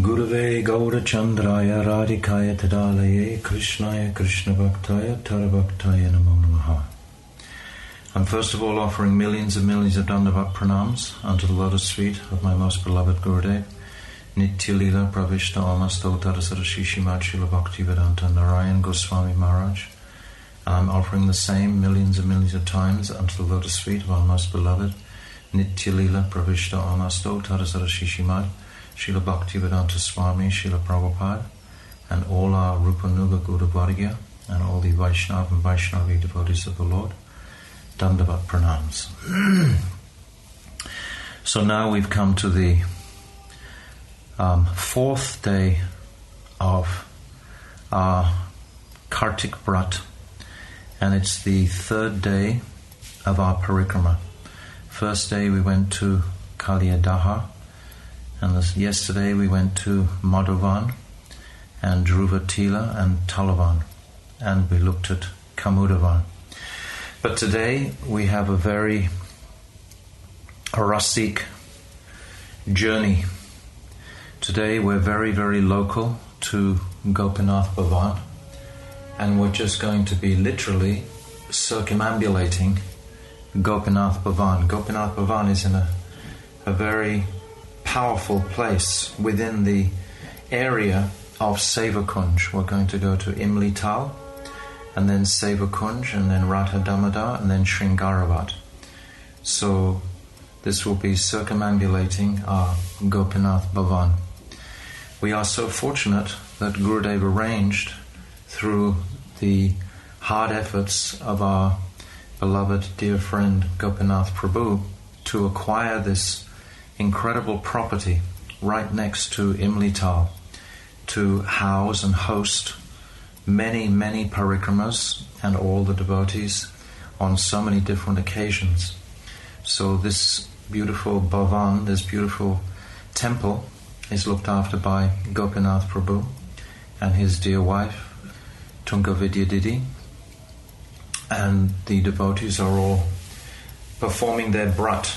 Gurave Gaurachandraya Radhikaya Tadalaye Krishnaya Krishna Bhaktaya Tarabhaktaya Namo Namaha. I'm first of all offering millions and millions of Dandavat pranams unto the lotus feet of my most beloved Gurudev, Nitya Lila Pravishta Almastotara Sarashishi Srila Bhaktivedanta Narayan Goswami Maharaj. I'm offering the same millions and millions of times unto the lotus feet of our most beloved Nitya Lila Pravishta Almastotara Sarashishi Srila Bhaktivedanta Swami, Srila Prabhupada, and all our Rupanuga Guru Vargya, and all the Vaishnava and Vaishnavi devotees of the Lord. Dandavat pranams. So now we've come to the fourth day of our Kartik Vrat, and it's the third day of our Parikrama. First day we went to Kaliyadaha, and yesterday we went to Madhuvan and Dhruvatila and Talavan, and we looked at Kamudavan. But today we have a very rasic journey. Today we're very, very local to Gopinath Bhavan, and we're just going to be literally circumambulating Gopinath Bhavan. Gopinath Bhavan is in a very powerful place within the area of Seva-kunja. We're going to go to Imlitala, and then Seva-kunja, and then Radha-Damodara, and then Sringaravat. So this will be circumambulating our Gopinath Bhavan. We are so fortunate that Gurudev arranged, through the hard efforts of our beloved dear friend Gopinath Prabhu, to acquire this incredible property right next to Imlitala, to house and host many, many parikramas and all the devotees on so many different occasions. So this beautiful bhavan, this beautiful temple, is looked after by Gopinath Prabhu and his dear wife Tunga Vidya Didi, and the devotees are all performing their brat,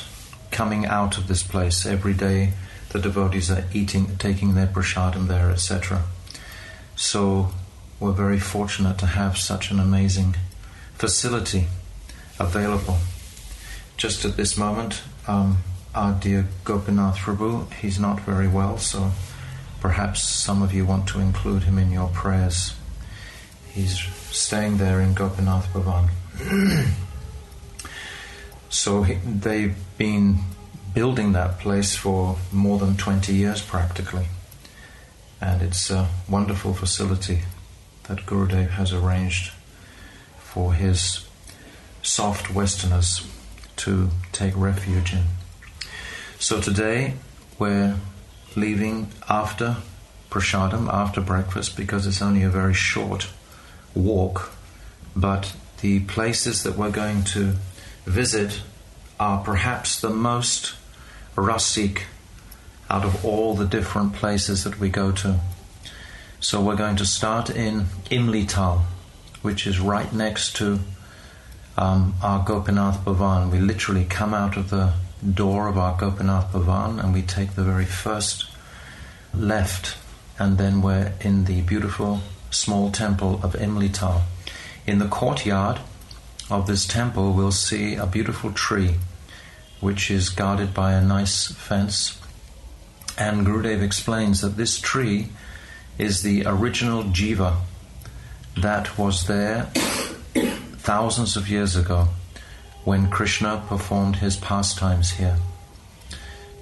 coming out of this place. Every day the devotees are taking their prasadam there, etc. So we're very fortunate to have such an amazing facility available. Just at this moment, our dear Gopinath Prabhu, he's not very well, so perhaps some of you want to include him in your prayers. He's staying there in Gopinath Bhavan. So they've been building that place for more than 20 years practically, and it's a wonderful facility that Gurudev has arranged for his soft Westerners to take refuge in. So today we're leaving after prasadam, after breakfast, because it's only a very short walk, but the places that we're going to visit are perhaps the most rasik out of all the different places that we go to. So we're going to start in Imlitala, which is right next to our Gopinath Bhavan. We literally come out of the door of our Gopinath Bhavan and we take the very first left, and then we're in the beautiful small temple of Imlitala. In the courtyard of this temple we'll see a beautiful tree which is guarded by a nice fence, and Gurudev explains that this tree is the original jiva that was there thousands of years ago when Krishna performed his pastimes here.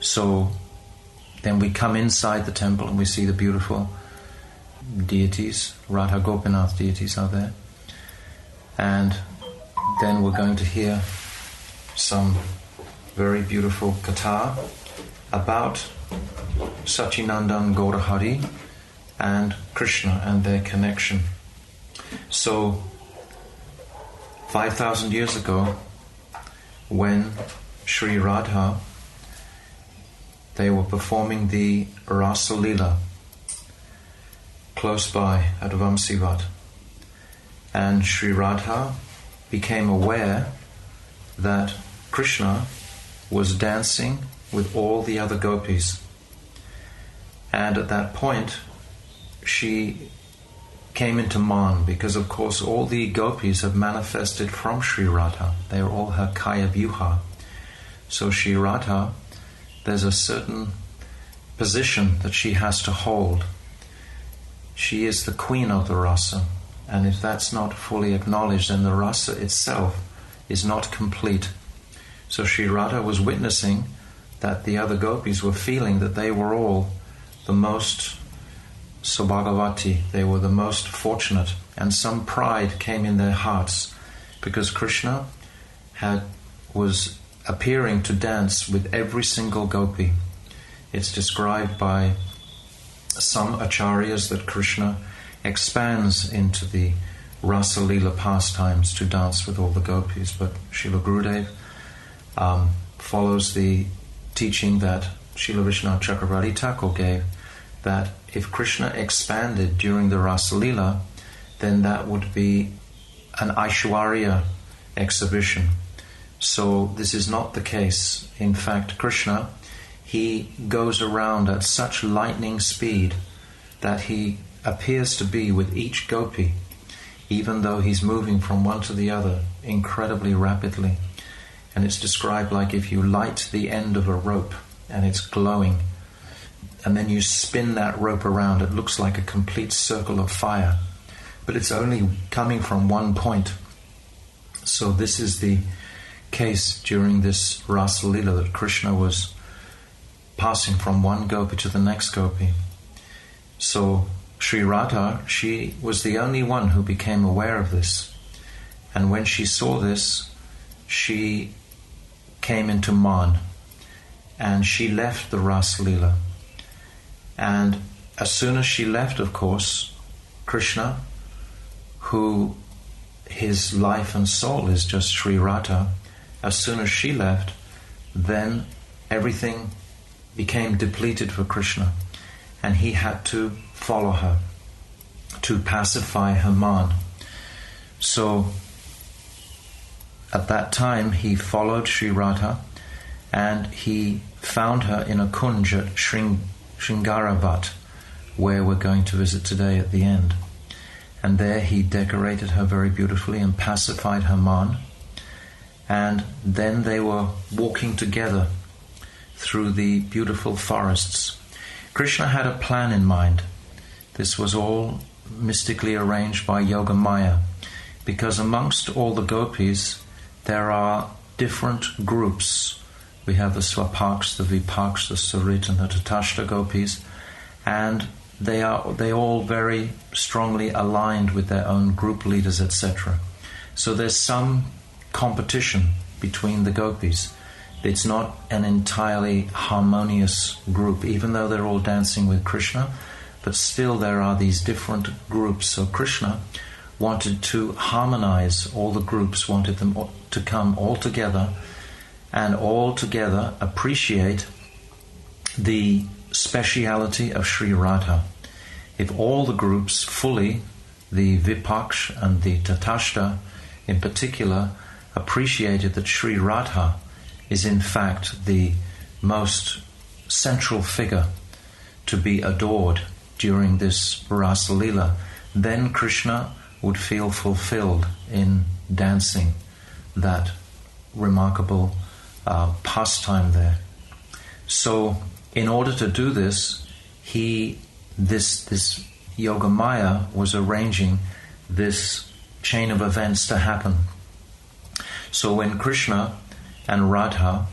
So then we come inside the temple and we see the beautiful deities, Radha Gopinath deities are there, and then we're going to hear some very beautiful katha about Sachinandan Gaurahari and Krishna and their connection. So 5,000 years ago, when Sri Radha, they were performing the Rasa Lila close by at Vamsivat, and Sri Radha became aware that Krishna was dancing with all the other gopis. And at that point, she came into Man, because of course all the gopis have manifested from Sri Radha. They are all her Kaya Vyuha. So Sri Radha, there's a certain position that she has to hold. She is the queen of the rasa, and if that's not fully acknowledged, then the rasa itself is not complete. So Sri Radha was witnessing that the other gopis were feeling that they were all the most Sobhagavati, they were the most fortunate, and some pride came in their hearts because Krishna was appearing to dance with every single gopi. It's described by some acharyas that Krishna expands into the Rasa Leela pastimes to dance with all the gopis, but Srila Gurudev follows the teaching that Srila Vishwanath Chakravarti Thakur gave, that if Krishna expanded during the Rasa Leela, then that would be an Aishwarya exhibition. So this is not the case. In fact, Krishna, he goes around at such lightning speed that he appears to be with each gopi, even though he's moving from one to the other incredibly rapidly. And it's described like if you light the end of a rope and it's glowing, and then you spin that rope around, it looks like a complete circle of fire, but it's only coming from one point. So this is the case during this Rasa Leela, that Krishna was passing from one gopi to the next gopi. So Sri Radha, she was the only one who became aware of this, and when she saw this, she came into Man, and she left the Rasa Leela. And as soon as she left, of course, Krishna, who his life and soul is just Sri Radha, as soon as she left, then everything became depleted for Krishna, and he had to follow her to pacify her man. So at that time he followed Sri Radha, and he found her in a kunja at Shringaravat, where we're going to visit today at the end. And there he decorated her very beautifully and pacified her man. And then they were walking together through the beautiful forests. Krishna had a plan in mind. This was all mystically arranged by Yogamaya, because amongst all the gopis there are different groups. We have the Swapaks, the Vipaks, the Sarit, and the Tatashta gopis, and they all very strongly aligned with their own group leaders, etc. So there's some competition between the gopis. It's not an entirely harmonious group, even though they're all dancing with Krishna, but still there are these different groups. So Krishna wanted to harmonize all the groups, wanted them to come all together, and all together appreciate the speciality of Sri Radha. If all the groups fully, the Vipaksh and the Tatashta in particular, appreciated that Sri Radha is in fact the most central figure to be adored during this Rasa Leela, then Krishna would feel fulfilled in dancing that remarkable pastime there. So in order to do this, this Yogamaya was arranging this chain of events to happen. So when Krishna and Radha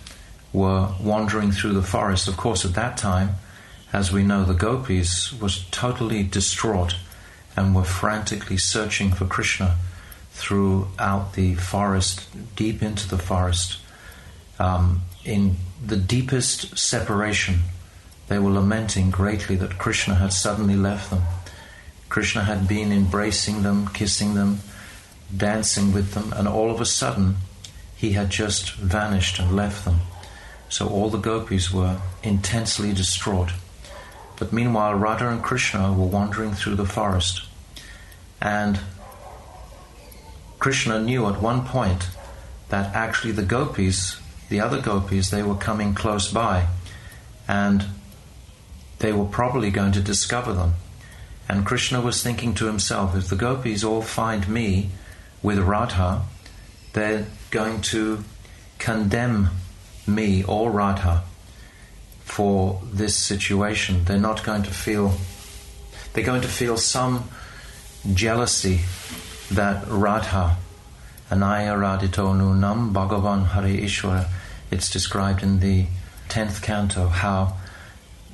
were wandering through the forest, of course at that time, as we know, the gopis was totally distraught and were frantically searching for Krishna throughout the forest, deep into the forest. In the deepest separation, they were lamenting greatly that Krishna had suddenly left them. Krishna had been embracing them, kissing them, dancing with them, and all of a sudden he had just vanished and left them. So all the gopis were intensely distraught. But meanwhile, Radha and Krishna were wandering through the forest, and Krishna knew at one point that actually the gopis, the other gopis, they were coming close by, and they were probably going to discover them. And Krishna was thinking to himself, if the gopis all find me with Radha, they're going to condemn me or Radha for this situation. They're going to feel some jealousy that Radha, Anaya Radhito Nunam Bhagavan Hare Ishvara, it's described in the 10th canto how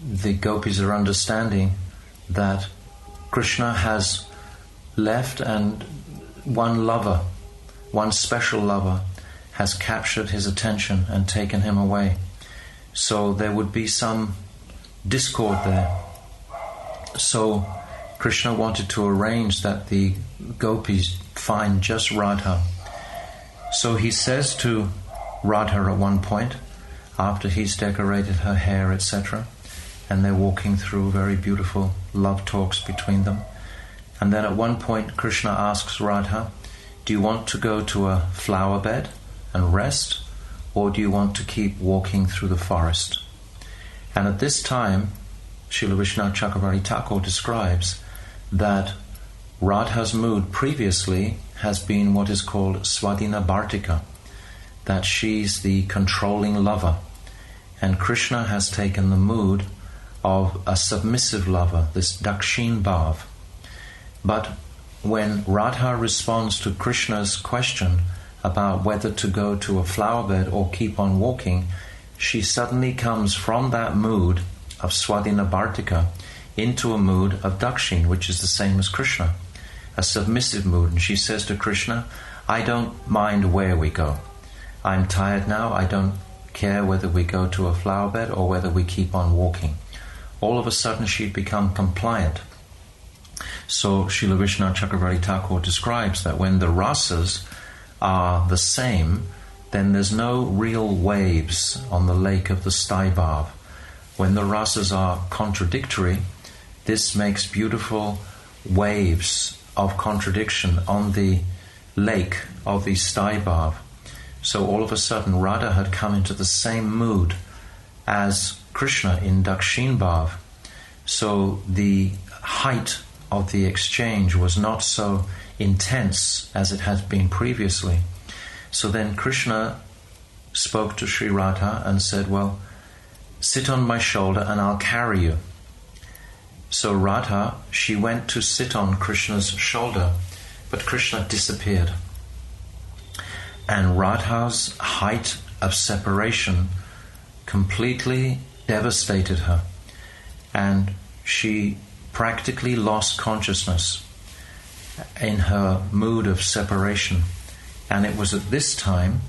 the gopis are understanding that Krishna has left and one lover, one special lover, has captured his attention and taken him away. So there would be some discord there. So Krishna wanted to arrange that the gopis find just Radha. So he says to Radha at one point, after he's decorated her hair, etc., and they're walking through very beautiful love talks between them. And then at one point Krishna asks Radha, do you want to go to a flower bed and rest, or do you want to keep walking through the forest? And at this time, Srila Vishnu Chakravarti Thakur describes that Radha's mood previously has been what is called Swadhina Bhartika, that she's the controlling lover. And Krishna has taken the mood of a submissive lover, this Dakshin Bhav. But when Radha responds to Krishna's question about whether to go to a flower bed or keep on walking, she suddenly comes from that mood of Swadhina Bhartika into a mood of Dakshin, which is the same as Krishna, a submissive mood. And she says to Krishna, I don't mind where we go. I'm tired now. I don't care whether we go to a flower bed or whether we keep on walking. All of a sudden she'd become compliant. So Srila Vishnu Chakravarti Thakur describes that when the rasas are the same, then there's no real waves on the lake of the Staibhav. When the rasas are contradictory, this makes beautiful waves of contradiction on the lake of the Staibhav. So all of a sudden Radha had come into the same mood as Krishna in Dakshin Bhav. So the height of the exchange was not so intense as it had been previously. So then Krishna spoke to Sri Radha and said, well, sit on my shoulder and I'll carry you. So Radha, she went to sit on Krishna's shoulder, but Krishna disappeared. And Radha's height of separation completely devastated her, and she practically lost consciousness in her mood of separation. And it was at this time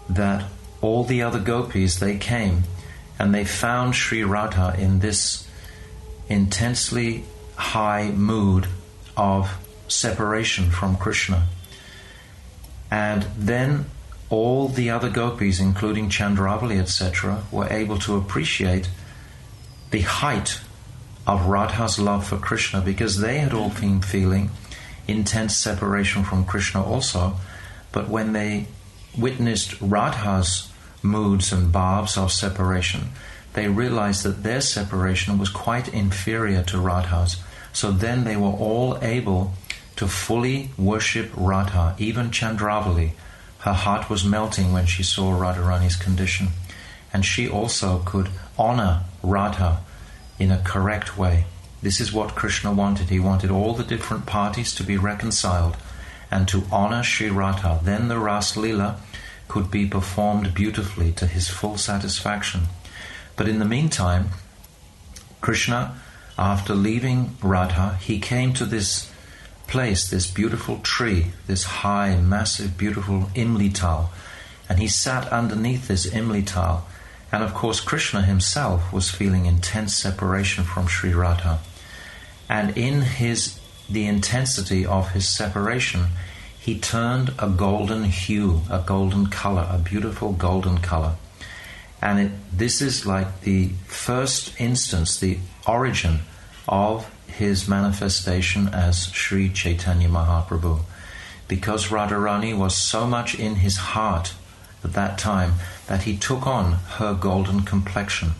that all the other gopis, they came and they found Sri Radha in this intensely high mood of separation from Krishna. And then all the other gopis, including Chandravali, etc., were able to appreciate the height of Radha's love for Krishna, because they had all been feeling intense separation from Krishna also. But when they witnessed Radha's moods and bhavs of separation, they realized that their separation was quite inferior to Radha's. So then they were all able to fully worship Radha. Even Chandravali, her heart was melting when she saw Radharani's condition. And she also could honor Radha in a correct way. This is what Krishna wanted. He wanted all the different parties to be reconciled and to honor Sri Radha. Then the Ras Leela could be performed beautifully to his full satisfaction. But in the meantime, Krishna, after leaving Radha, he came to this place, this beautiful tree, this high, massive, beautiful Imlitala, and he sat underneath this Imlitala. And of course Krishna himself was feeling intense separation from Sri Radha. And in the intensity of his separation, he turned a golden hue, a golden color, a beautiful golden color. And this is like the first instance, the origin of his manifestation as Sri Chaitanya Mahaprabhu. Because Radharani was so much in his heart at that time that he took on her golden complexion.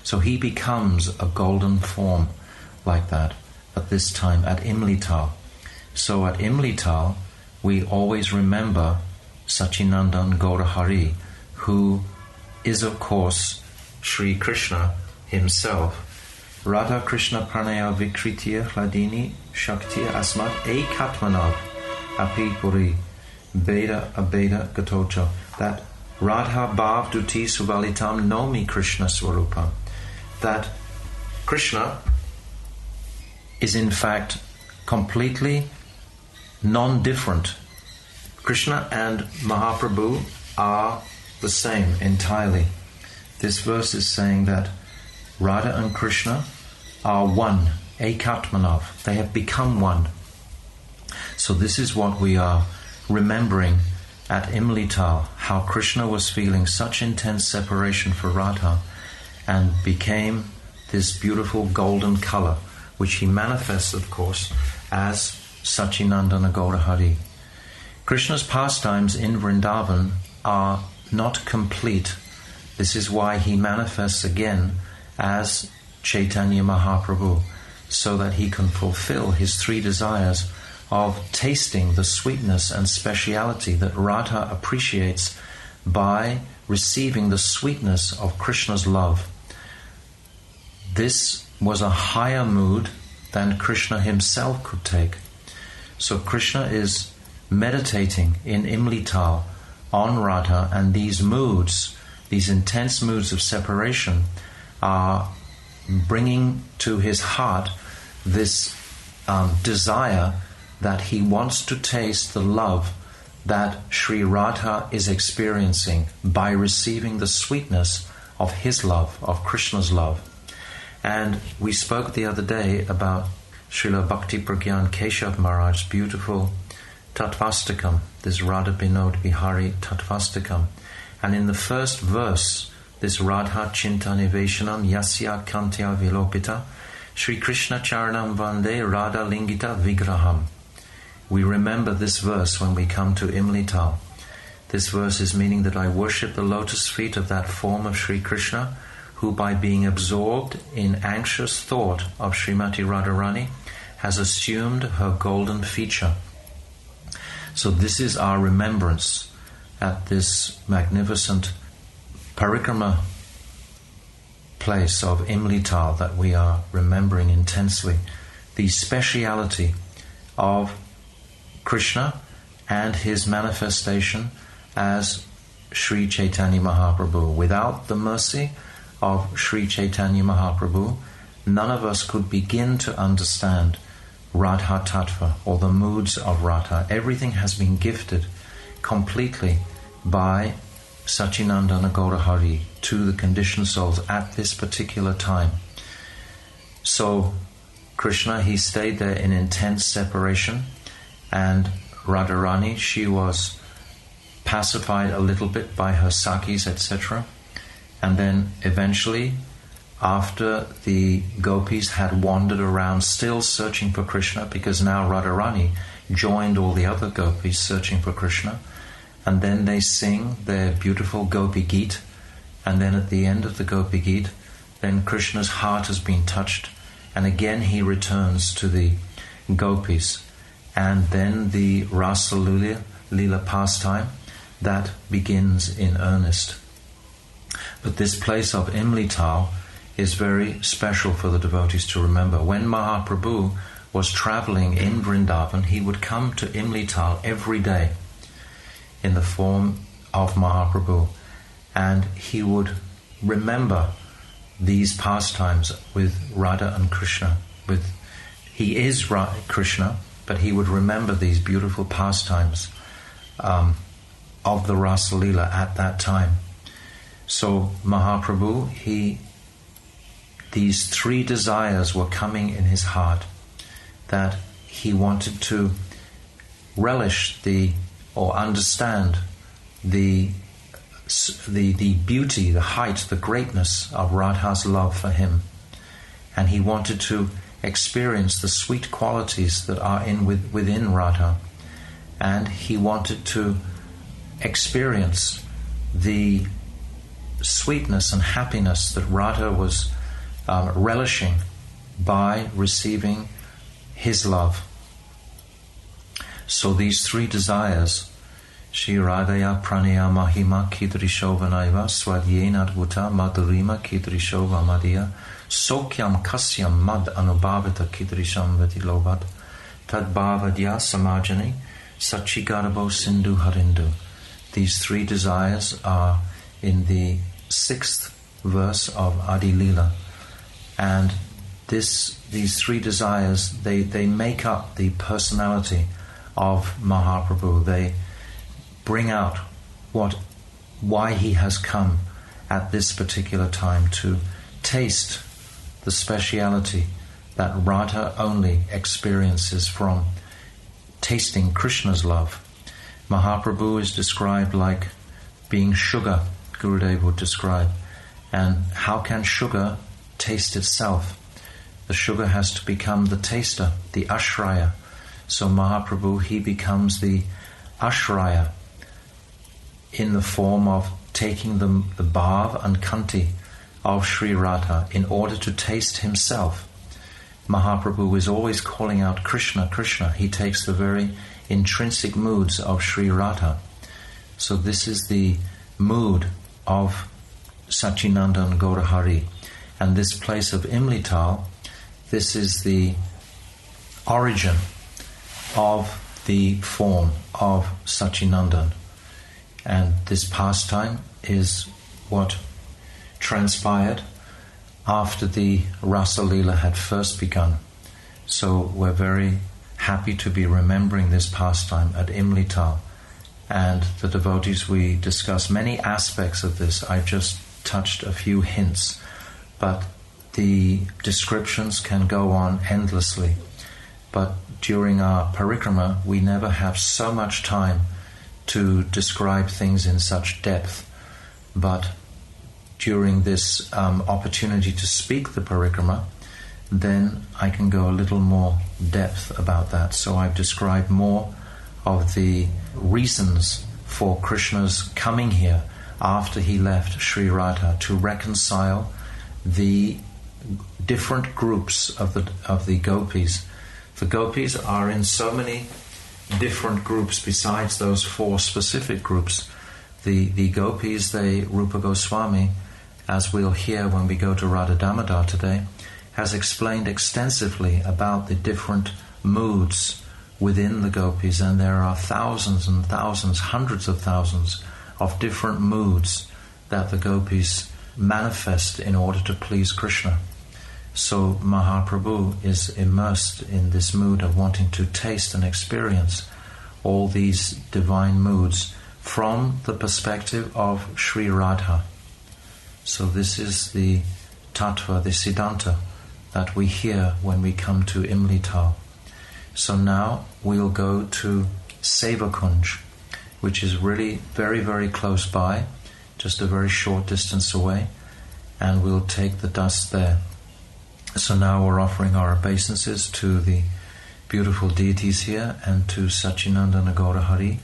So he becomes a golden form like that at this time at Imlitala. So at Imlitala, we always remember Sachinandan Gaurahari, who is of course Sri Krishna himself. Radha Krishna Pranaya Vikritiya Hladini Shaktiya Asmat Ekatmanav Api Puri Beda Abeda Gatocha. That Radha Bhav Duti Suvalitam Nomi Krishna Swarupam. That Krishna is in fact completely non-different. Krishna and Mahaprabhu are the same entirely. This verse is saying that Radha and Krishna are one, Ekatmanav. They have become one. So this is what we are remembering at Imlitala, how Krishna was feeling such intense separation for Radha and became this beautiful golden color, which he manifests, of course, as Sachinandana Gaurahari. Krishna's pastimes in Vrindavan are not complete. This is why he manifests again as Chaitanya Mahaprabhu, so that he can fulfill his three desires of tasting the sweetness and speciality that Radha appreciates by receiving the sweetness of Krishna's love. This was a higher mood than Krishna himself could take. So Krishna is meditating in Imlitala on Radha, and these moods, these intense moods of separation, are bringing to his heart this desire that he wants to taste the love that Sri Radha is experiencing by receiving the sweetness of his love, of Krishna's love. And we spoke the other day about Srila Bhakti Pragyan Keshav Maharaj's beautiful Tattvastakam, this Radha Binod Bihari Tattvastakam. And in the first verse, this Radha Chinta Niveshanam Yasya Kantya Vilopita Sri Krishna Charanam Vande Radha Lingita Vigraham. We remember this verse when we come to Imlitala. This verse is meaning that I worship the lotus feet of that form of Sri Krishna, who by being absorbed in anxious thought of Srimati Radharani has assumed her golden feature. So this is our remembrance at this magnificent parikrama place of Imlitala that we are remembering intensely, the speciality of Krishna and his manifestation as Sri Chaitanya Mahaprabhu. Without the mercy of Sri Chaitanya Mahaprabhu, none of us could begin to understand Radha Tattva or the moods of Radha. Everything has been gifted completely by Sachinandana Gaurahari to the conditioned souls at this particular time. So Krishna, he stayed there in intense separation, and Radharani, she was pacified a little bit by her sakis, etc. And then eventually, after the gopis had wandered around still searching for Krishna, because now Radharani joined all the other gopis searching for Krishna, and then they sing their beautiful Gopi Geet, and then at the end of the Gopi Geet, then Krishna's heart has been touched, and again he returns to the gopis, and then the Rasa Leela pastime that begins in earnest. But this place of Imlitala is very special for the devotees to remember. When Mahaprabhu was traveling in Vrindavan, he would come to Imlitala every day in the form of Mahaprabhu, and he would remember these pastimes with Radha and Krishna. He is Krishna, but he would remember these beautiful pastimes of the Rasa Leela at that time. So Mahaprabhu, these three desires were coming in his heart, that he wanted to relish or understand the beauty, the height, the greatness of Radha's love for him. And he wanted to experience the sweet qualities that are within Radha. And he wanted to experience the sweetness and happiness that Radha was relishing by receiving his love. So these three desires, Shri Radhaya Pranaya Mahima Kidrisho Vanaiva Swadyena Advuta Madhurima Kidrisho Vamadiya Sokyam Kasyam Mad Anubhavita Kidrisham Vetilovad Tadbhavadya Samajani Sachigarabo Sindhu Harindu. These three desires are in the 6th verse of Adi Lila, and these three desires, they make up the personality of Mahaprabhu. They bring out why he has come at this particular time, to taste the speciality that Radha only experiences from tasting Krishna's love. Mahaprabhu is described like being sugar, Gurudev would describe. And how can sugar taste itself? The sugar has to become the taster, the ashraya. So Mahaprabhu, he becomes the ashraya in the form of taking the bhav and kanti of Sri Radha in order to taste himself. Mahaprabhu is always calling out Krishna, Krishna. He takes the very intrinsic moods of Sri Radha. So this is the mood of Sachinanda and Gaurahari. And this place of Imlitala, this is the origin of the form of Sachinandan. And this pastime is what transpired after the Rasa Leela had first begun. So we're very happy to be remembering this pastime at Imlitala. And the devotees, we discuss many aspects of this. I've just touched a few hints, but the descriptions can go on endlessly. But during our parikrama, we never have so much time to describe things in such depth. But during this opportunity to speak the parikrama, then I can go a little more depth about that. So I've described more of the reasons for Krishna's coming here after he left Sri Radha, to reconcile the different groups of the gopis. The gopis are in so many different groups besides those 4 specific groups. The gopis, Rupa Goswami, as we'll hear when we go to Radha-Damodara today, has explained extensively about the different moods within the gopis, and there are thousands and thousands, hundreds of thousands of different moods that the gopis manifest in order to please Krishna. So Mahaprabhu is immersed in this mood of wanting to taste and experience all these divine moods from the perspective of Sri Radha. So this is the tattva, the siddhanta that we hear when we come to Imlitala. So now we'll go to Seva-kunja, which is really very, very close by, just a very short distance away, and we'll take the dust there. So now we're offering our obeisances to the beautiful deities here and to Sachinanda and Gaurahari,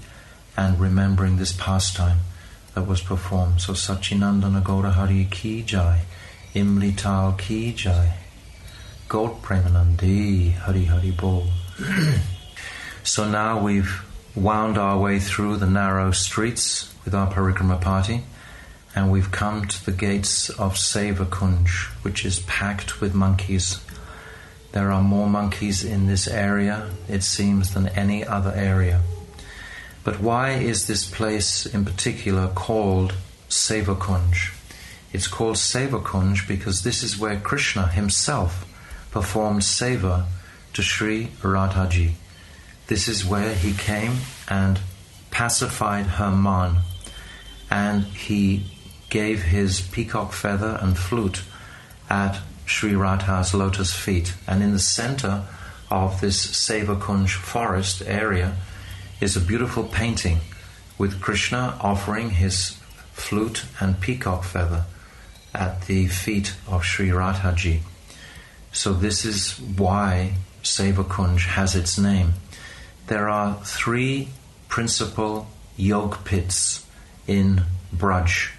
and remembering this pastime that was performed. So Sachinanda and Gaurahari ki jai, Imlitala ki jai, Gaur Premanandi, Hari Hari Bol. So now we've wound our way through the narrow streets with our parikrama party, and we've come to the gates of Seva-kunja, which is packed with monkeys. There are more monkeys in this area, it seems, than any other area. But why is this place in particular called Seva-kunja? It's called Seva-kunja because this is where Krishna himself performed seva to Sri Radhaji. This is where he came and pacified her man, and he gave his peacock feather and flute at Sri Radha's lotus feet. And in the center of this Seva-kunja forest area is a beautiful painting with Krishna offering his flute and peacock feather at the feet of Sri Radhaji. So this is why Seva-kunja has its name. There are 3 principal yog pits in Braj.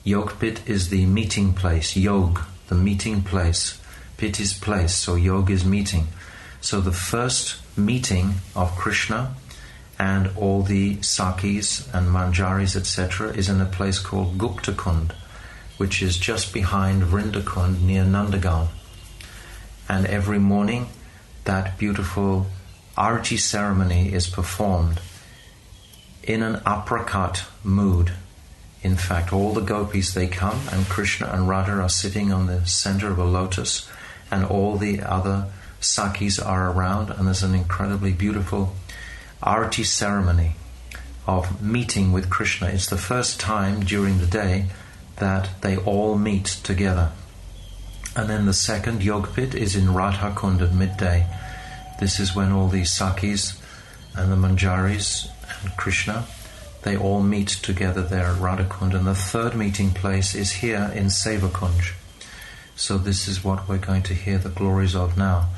Yog pit is the meeting place. Yog, the meeting place. Pit is place, so yog is meeting. So the first meeting of Krishna and all the Sakis and Manjaris, etc., is in a place called Gupta Kund, which is just behind Vrindakund near Nandagaon. And every morning that beautiful arati ceremony is performed in an aprakat mood. In fact, all the gopis, they come, and Krishna and Radha are sitting on the center of a lotus, and all the other Sakis are around, and there's an incredibly beautiful arati ceremony of meeting with Krishna. It's the first time during the day that they all meet together. And then the second yog pit is in Radha Kund at midday. This is when all the Sakis and the Manjaris and Krishna, they all meet together there at Radha Kund. And the third meeting place is here in Seva-kunja. So this is what we're going to hear the glories of now.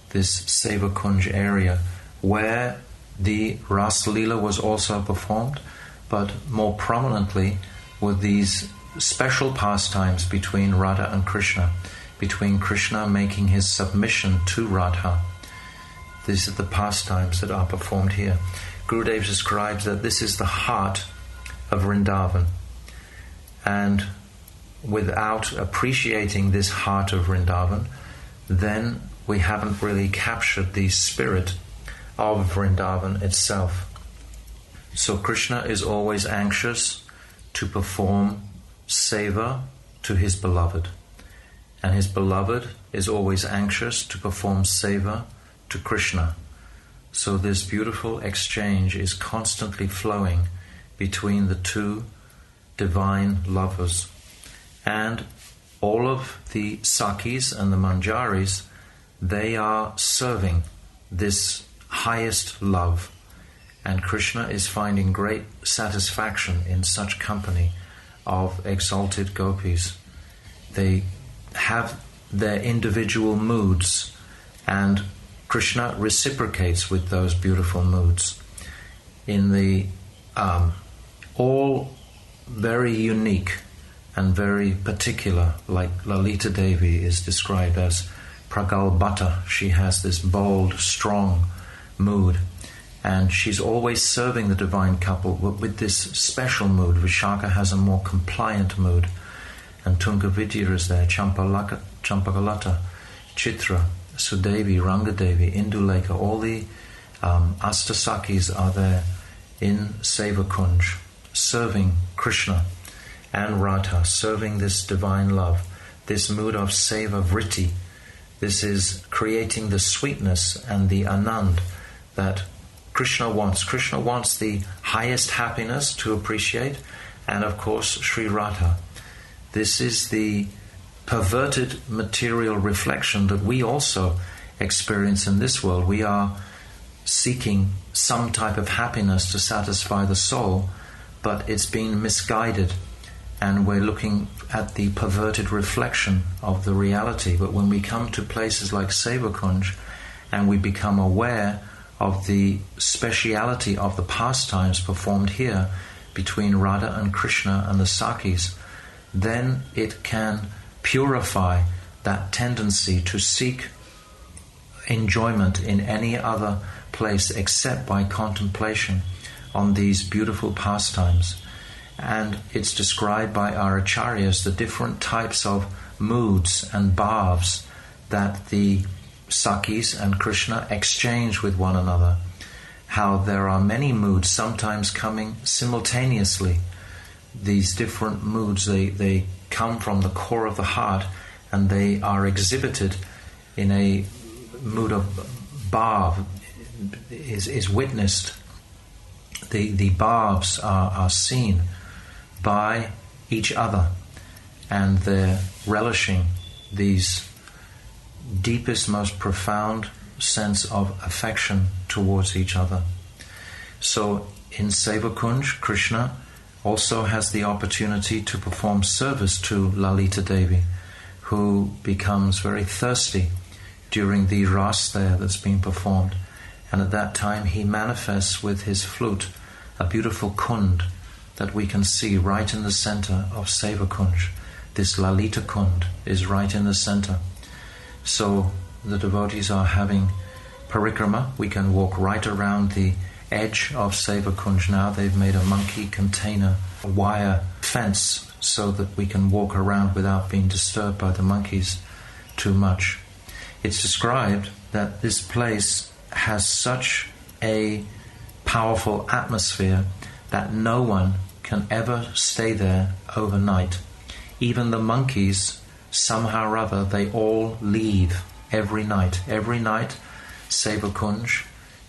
This Seva-kunja area where the Ras Leela was also performed, but more prominently were these special pastimes between Radha and Krishna, between Krishna making his submission to Radha. These are the pastimes that are performed here. Gurudev describes that this is the heart of Vrindavan, and without appreciating this heart of Vrindavan, then we haven't really captured the spirit of Vrindavan itself. So Krishna is always anxious to perform seva to his beloved, and his beloved is always anxious to perform seva to Krishna. So this beautiful exchange is constantly flowing between the two divine lovers. And all of the Sakis and the Manjaris, they are serving this highest love. And Krishna is finding great satisfaction in such company of exalted gopis. They have their individual moods, and Krishna reciprocates with those beautiful moods in the all very unique and very particular, like Lalita Devi is described as pragalbhata. She has this bold, strong mood, and she's always serving the divine couple with this special mood. Vishaka has a more compliant mood, and Tungavidya is there, Champakalata, Chitra, Sudevi, Rangadevi, Indulekha, all the Astasakis are there in Seva-kunja, serving Krishna and Radha, serving this divine love, this mood of seva vritti. This is creating the sweetness and the anand that Krishna wants. Krishna wants the highest happiness to appreciate, and of course Sri Radha. This is the perverted material reflection that we also experience in this world. We are seeking some type of happiness to satisfy the soul, but it's been misguided, and we're looking at the perverted reflection of the reality. But when we come to places like Seva-kunja and we become aware of the speciality of the pastimes performed here between Radha and Krishna and the Sakis, then it can purify that tendency to seek enjoyment in any other place except by contemplation on these beautiful pastimes. And it's described by our acharyas, the different types of moods and bhavs that the Sakis and Krishna exchange with one another. How there are many moods sometimes coming simultaneously. These different moods, they come from the core of the heart, and they are exhibited in a mood of bhav, is witnessed. The bhavs are seen by each other, and they're relishing these deepest, most profound sense of affection towards each other. So in Seva-kunja, Krishna also has the opportunity to perform service to Lalita Devi, who becomes very thirsty during the ras there that's been performed. And at that time he manifests with his flute a beautiful kund that we can see right in the center of Seva-kunja. This Lalita Kund is right in the center. So the devotees are having parikrama. We can walk right around the edge of Seva-kunja now. They've made a monkey container, a wire fence, so that we can walk around without being disturbed by the monkeys too much. It's described that this place has such a powerful atmosphere that no one can ever stay there overnight. Even the monkeys, somehow or other, they all leave every night. Every night, Seva-kunja,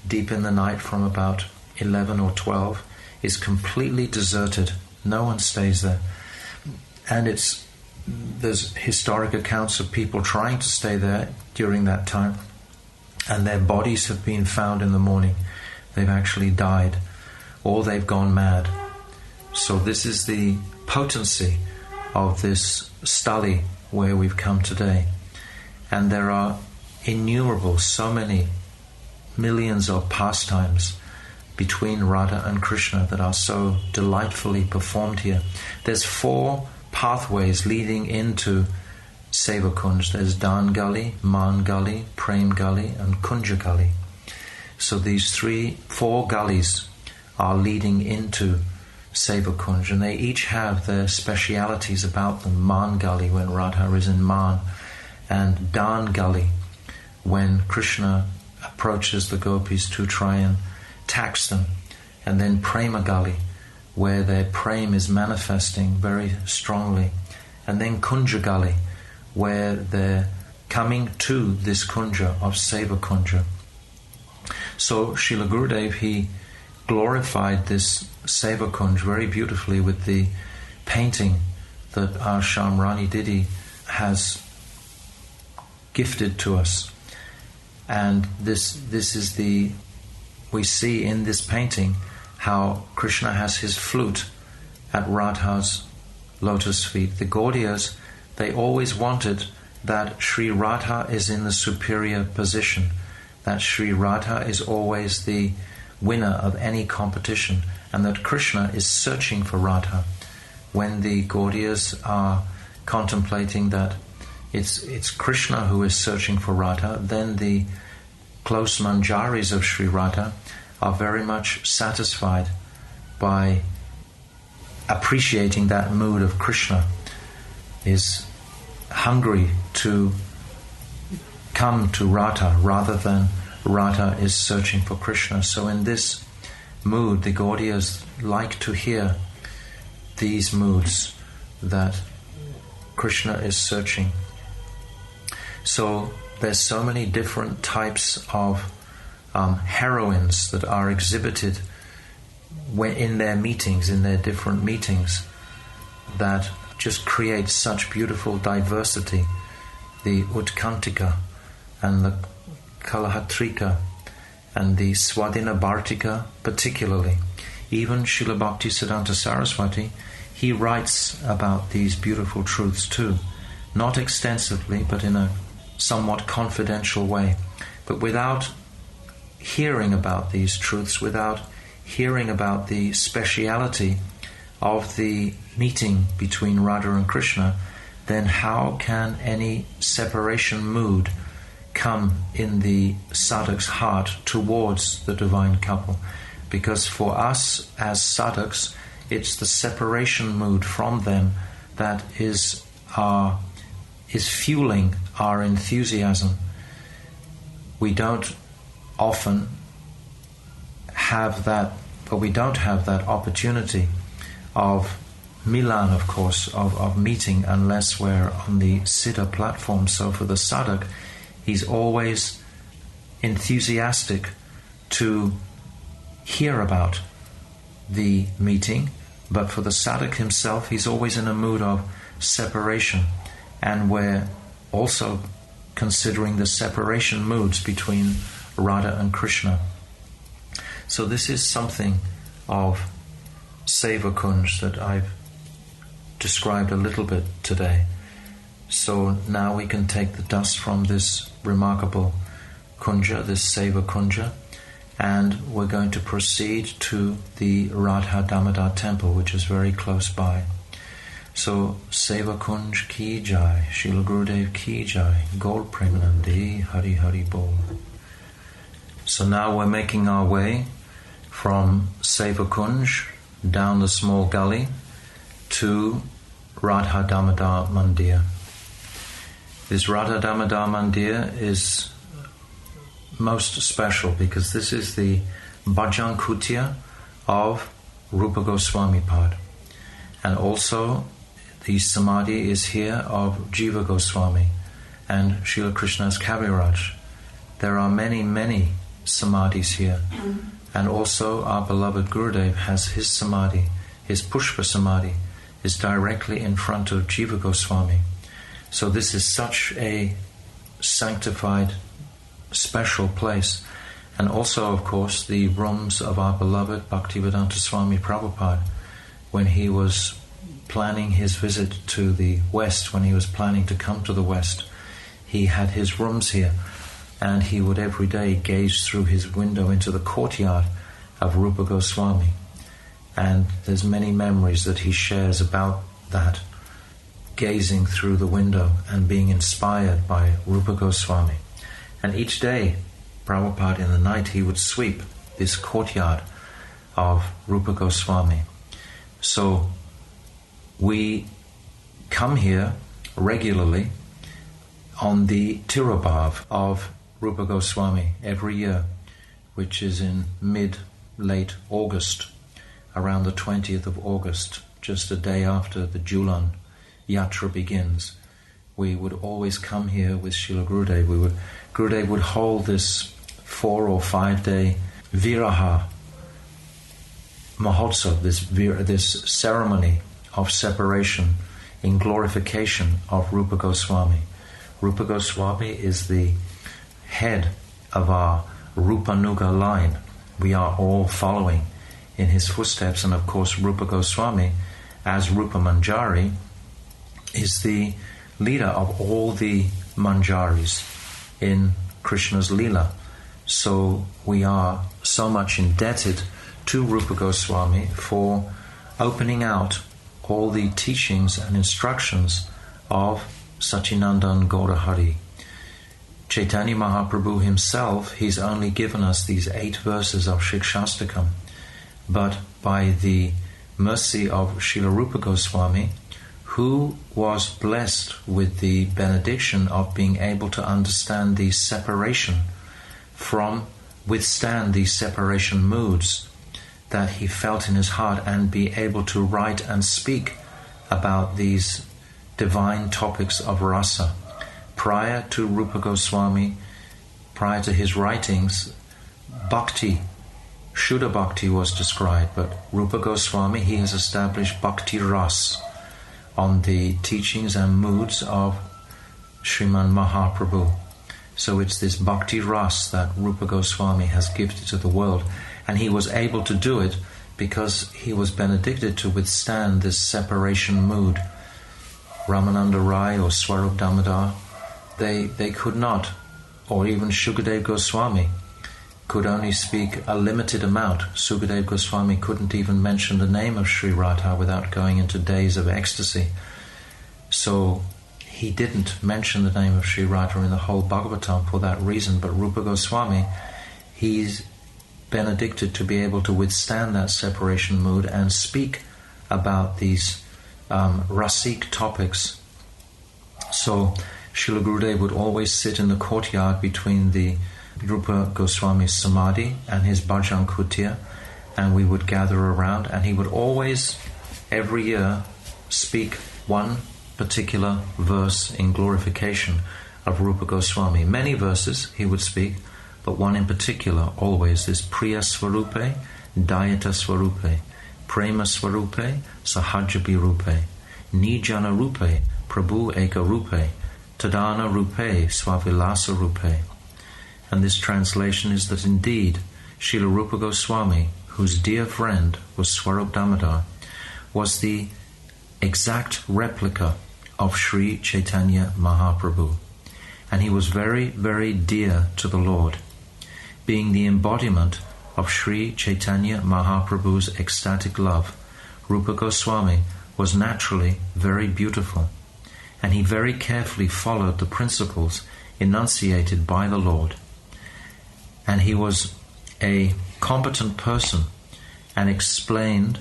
deep in the night from about 11 or 12, is completely deserted. No one stays there. And there's historic accounts of people trying to stay there during that time, and their bodies have been found in the morning. They've actually died, or they've gone mad. So this is the potency of this stali where we've come today. And there are innumerable, so many millions of pastimes between Radha and Krishna that are so delightfully performed here. There's 4 pathways leading into Seva-kunja. There's Dan Gully, Man Gully, Prem Gully, and Kunja Gully. So these 4 gullies are leading into Seva-kunja, and they each have their specialities about them. Man Gully, when Radha is in Man, and Dan Gully, when Krishna approaches the gopis to try and tax them, and then Prema Gully, where their prem is manifesting very strongly, and then Kunja Gully, where they're coming to this kunja of Seva-kunja. So Srila Gurudev, he glorified this Seva-kunja very beautifully with the painting that our Shamrani Didi has gifted to us. And this is we see in this painting how Krishna has his flute at Radha's lotus feet. The Gaudiyas, they always wanted that Sri Radha is in the superior position, that Sri Radha is always the winner of any competition, and that Krishna is searching for Radha. When the Gaudiyas are contemplating that it's Krishna who is searching for Radha, then the close manjaris of Sri Radha are very much satisfied by appreciating that mood of Krishna, is hungry to come to Radha rather than Radha is searching for Krishna. So in this mood, the Gaudiyas like to hear these moods that Krishna is searching. So there's so many different types of heroines that are exhibited in their meetings, in their different meetings, that just create such beautiful diversity. The Utkantika and the Kalahatrika and the Swadhina Bhartika particularly. Even Srila Bhaktisiddhanta Saraswati, he writes about these beautiful truths too. Not extensively, but in a somewhat confidential way. But without hearing about these truths, without hearing about the speciality of the meeting between Radha and Krishna, then how can any separation mood come in the sadhak's heart towards the divine couple? Because for us as sadhaks, it's the separation mood from them that is fueling our enthusiasm. We don't often have that, but we don't have that opportunity of Milan, of course, of meeting, unless we're on the Siddha platform. So for the sadhak, he's always enthusiastic to hear about the meeting, but for the sadhak himself, he's always in a mood of separation. And we're also considering the separation moods between Radha and Krishna. So this is something of Seva-kunja that I've described a little bit today. So now we can take the dust from this remarkable kunja, this Seva-kunja, and we're going to proceed to the Radha-Damodara temple, which is very close by. So, Seva-kunja ki jai, Srila Gurudev ki jai, Gol Premanandi, Hari Hari Bol. So now we're making our way from Seva-kunja down the small gully to Radha-Damodara Mandir. This Radha-Damodara Mandir is most special because this is the Bhajan Kutia of Rupa Goswami Pad, and also the Samadhi is here of Jiva Goswami and Srila Krishna's Kaviraj. There are many, many Samadhis here, and also our beloved Gurudev has his Samadhi, his Pushpa Samadhi is directly in front of Jiva Goswami. So this is such a sanctified, special place. And also, of course, the rooms of our beloved Bhaktivedanta Swami Prabhupada, when he was planning his visit to the West, when he was planning to come to the West, he had his rooms here, and he would every day gaze through his window into the courtyard of Rupa Goswami. And there's many memories that he shares about that, gazing through the window and being inspired by Rupa Goswami. And each day, Prabhupada in the night, he would sweep this courtyard of Rupa Goswami. So we come here regularly on the Tirobhav of Rupa Goswami every year, which is in mid-late August, around the 20th of August, just a day after the Julan Yatra begins. We would always come here with Srila Gurudev. Gurudev would hold this 4 or 5 day Viraha Mahotsav, this ceremony of separation in glorification of Rupa Goswami. Rupa Goswami is the head of our Rupanuga line. We are all following in his footsteps, and of course Rupa Goswami, as Rupa Manjari, is the leader of all the Manjaris in Krishna's Leela. So we are so much indebted to Rupa Goswami for opening out all the teachings and instructions of Sachinandan Gaurahari. Chaitanya Mahaprabhu himself, he's only given us these 8 verses of Shikshastakam, but by the mercy of Srila Rupa Goswami, who was blessed with the benediction of being able to understand the separation withstand these separation moods that he felt in his heart, and be able to write and speak about these divine topics of rasa. Prior to Rupa Goswami, prior to his writings, bhakti, Shuddha Bhakti was described, but Rupa Goswami, he has established Bhakti Ras on the teachings and moods of Sriman Mahaprabhu. So it's this Bhakti Ras that Rupa Goswami has gifted to the world, and he was able to do it because he was benedicted to withstand this separation mood. Ramananda Rai or Swarup Damodar, they could not, or even Shukadev Goswami could only speak a limited amount. Sukadev Goswami couldn't even mention the name of Sri Radha without going into days of ecstasy. So he didn't mention the name of Sri Radha in the whole Bhagavatam for that reason. But Rupa Goswami, he's benedicted to be able to withstand that separation mood and speak about these rasic topics. So Srila Gurudev would always sit in the courtyard between the Rupa Goswami's Samadhi and his Bhajan Kutia, and we would gather around, and he would always, every year, speak one particular verse in glorification of Rupa Goswami. Many verses he would speak, but one in particular, always, this Priya Swarupe, Dayata Swarupe, Prema Swarupe, Sahajabi Rupe, Nijana Rupe, Prabhu Eka Rupe, Tadana Rupe, Swavilasa Rupe. And this translation is that indeed Srila Rupa Goswami, whose dear friend was Swarup Damodar, was the exact replica of Sri Chaitanya Mahaprabhu. And he was very, very dear to the Lord, being the embodiment of Sri Chaitanya Mahaprabhu's ecstatic love, Rupa Goswami was naturally very beautiful, and he very carefully followed the principles enunciated by the Lord. And he was a competent person and explain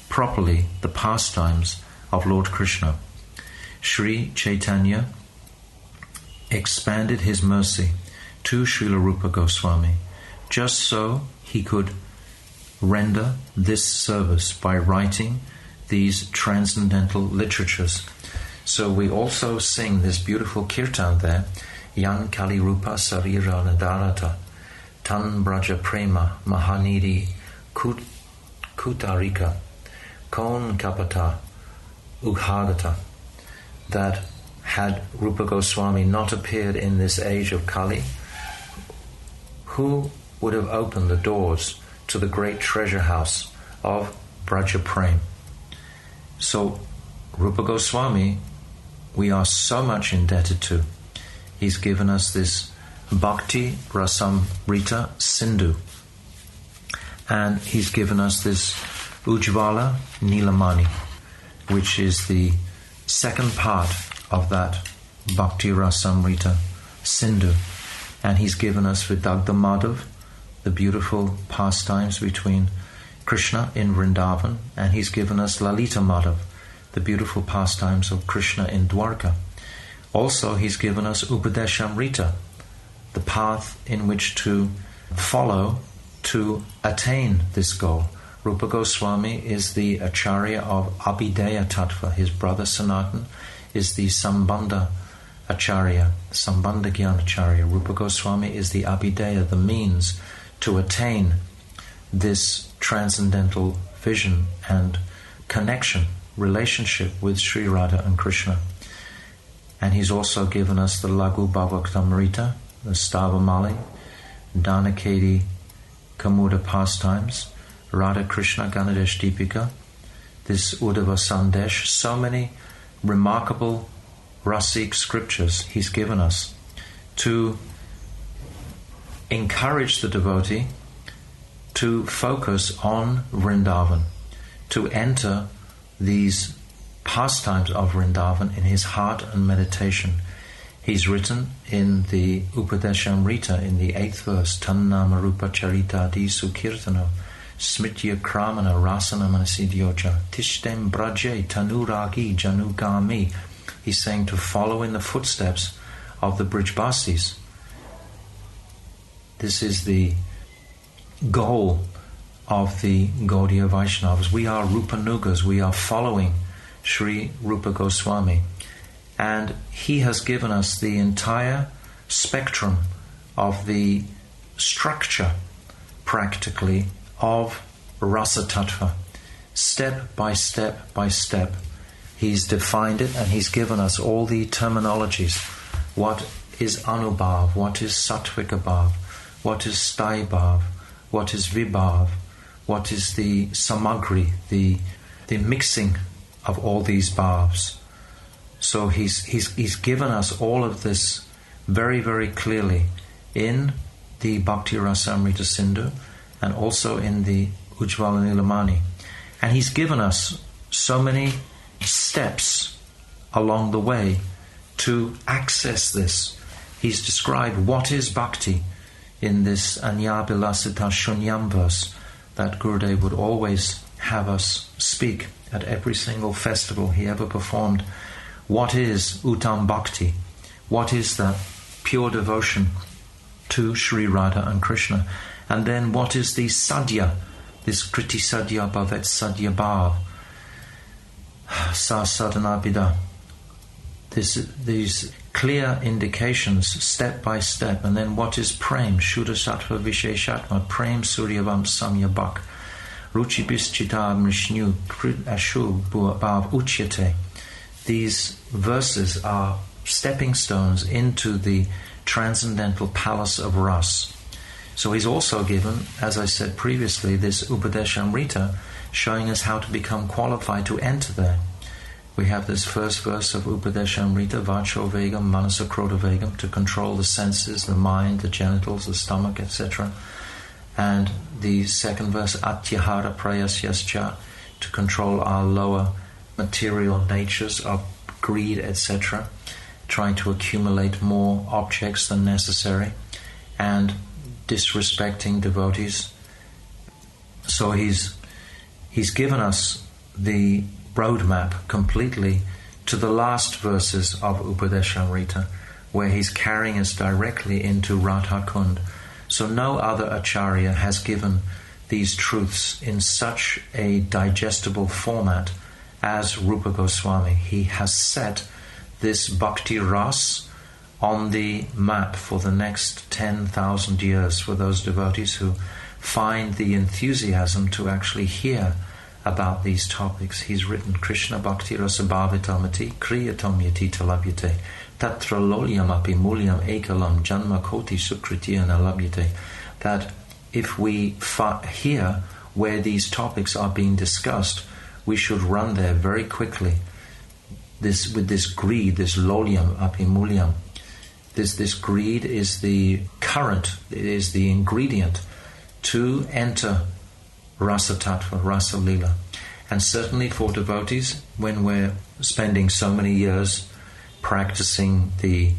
properly the pastimes of Lord Krishna. Sri Chaitanya expanded his mercy to Srila Rupa Goswami, just so he could render this service by writing these transcendental literatures. So we also sing this beautiful kirtan there, Yan Kali Rupa Sarira Nadarata, Tan Braja Prema Mahanidi Kutarika, Kon Kapata Ughadata, that had Rupa Goswami not appeared in this age of Kali, who would have opened the doors to the great treasure house of Braja Prem? So Rupa Goswami, we are so much indebted to. He's given us this Bhakti Rasamrita Sindhu, and he's given us this Ujjvala Nilamani, which is the second part of that Bhakti Rasamrita Sindhu. And he's given us Vidagdha Madhav, the beautiful pastimes between Krishna in Vrindavan, and he's given us Lalita Madhav, the beautiful pastimes of Krishna in Dwarka. Also, he's given us Upadeshamrita, the path in which to follow to attain this goal. Rupa Goswami is the Acharya of Abhideya Tattva. His brother Sanatan is the Sambandha Acharya, Sambandha Gyan Acharya. Rupa Goswami is the Abhideya, the means to attain this transcendental vision and connection, relationship with Sri Radha and Krishna. And he's also given us the Lagu Bhavaktamrita, the Stavamali, Dhanakedi Kamuda pastimes, Radha Krishna Ganadesh Deepika, this Uddhava Sandesh, so many remarkable Rasik scriptures he's given us to encourage the devotee to focus on Vrindavan, to enter these pastimes of Vrindavan in his heart and meditation. He's written in the Upadeshamrita in the 8th verse, Tannama Rupa Charita Di Sukirtano Smitya Kramana Rasana Manasidyoja Tishtem Braje Tanuragi Janugami. He's saying to follow in the footsteps of the Brijbasis. This is the goal of the Gaudiya Vaishnavas. We are Rupanugas, we are following Sri Rupa Goswami. And he has given us the entire spectrum of the structure, practically, of Rasa Tattva. Step by step by step, he's defined it, and he's given us all the terminologies. What is Anubhav? What is Sattvika Bhav? What is Sthai Bhav? What is Vibhav? What is the Samagri, the mixing of all these bhavs? So he's given us all of this very, very clearly in the Bhakti Rasamrita Sindhu and also in the Ujjvala Nilamani. And he's given us so many steps along the way to access this. He's described what is bhakti in this Anyabilasita Shunyam verse that Gurudev would always have us speak at every single festival he ever performed. What is Uttam Bhakti? What is that pure devotion to Sri Radha and Krishna? And then what is the Sadhya, this Kriti Sadhya Bhavet Sadhya Bhav, Sa Sadhana Bida? These clear indications, step by step. And then what is Prem? Shuddha Sattva Visheshatma, Prem Suryavam Samya Bhak, Ruchi Bischita Mrishnu, Ashu Bhav Uchyate. These verses are stepping stones into the transcendental palace of Ras. So he's also given, as I said previously, this Upadeshamrita, showing us how to become qualified to enter there. We have this first verse of Upadeshamrita, Vacho Vegam, Manasa Krodha Vegam, to control the senses, the mind, the genitals, the stomach, etc. And the second verse, Atyahara prayasyascha, to control our lower material natures of greed, etc., trying to accumulate more objects than necessary, and disrespecting devotees. So he's given us the roadmap completely to the last verses of Upadeshamrita, where he's carrying us directly into Radha-Kund. So no other acharya has given these truths in such a digestible format as Rupa Goswami. He has set this bhakti ras on the map for the next 10,000 years for those devotees who find the enthusiasm to actually hear about these topics. He's written Krishna Bhakti Rasa Bhavitamati Kriyatam Yatita Labhyate Tatra Lolyam Api Mulyam Ekalam Janma Koti Sukritiyana Labhyate. That if we hear where these topics are being discussed, we should run there very quickly. With this greed, this Lolyam Api Mulyam, this greed is the current, it is the ingredient to enter Rasa Tattva, Rasa Lila. And certainly for devotees, when we're spending so many years practicing the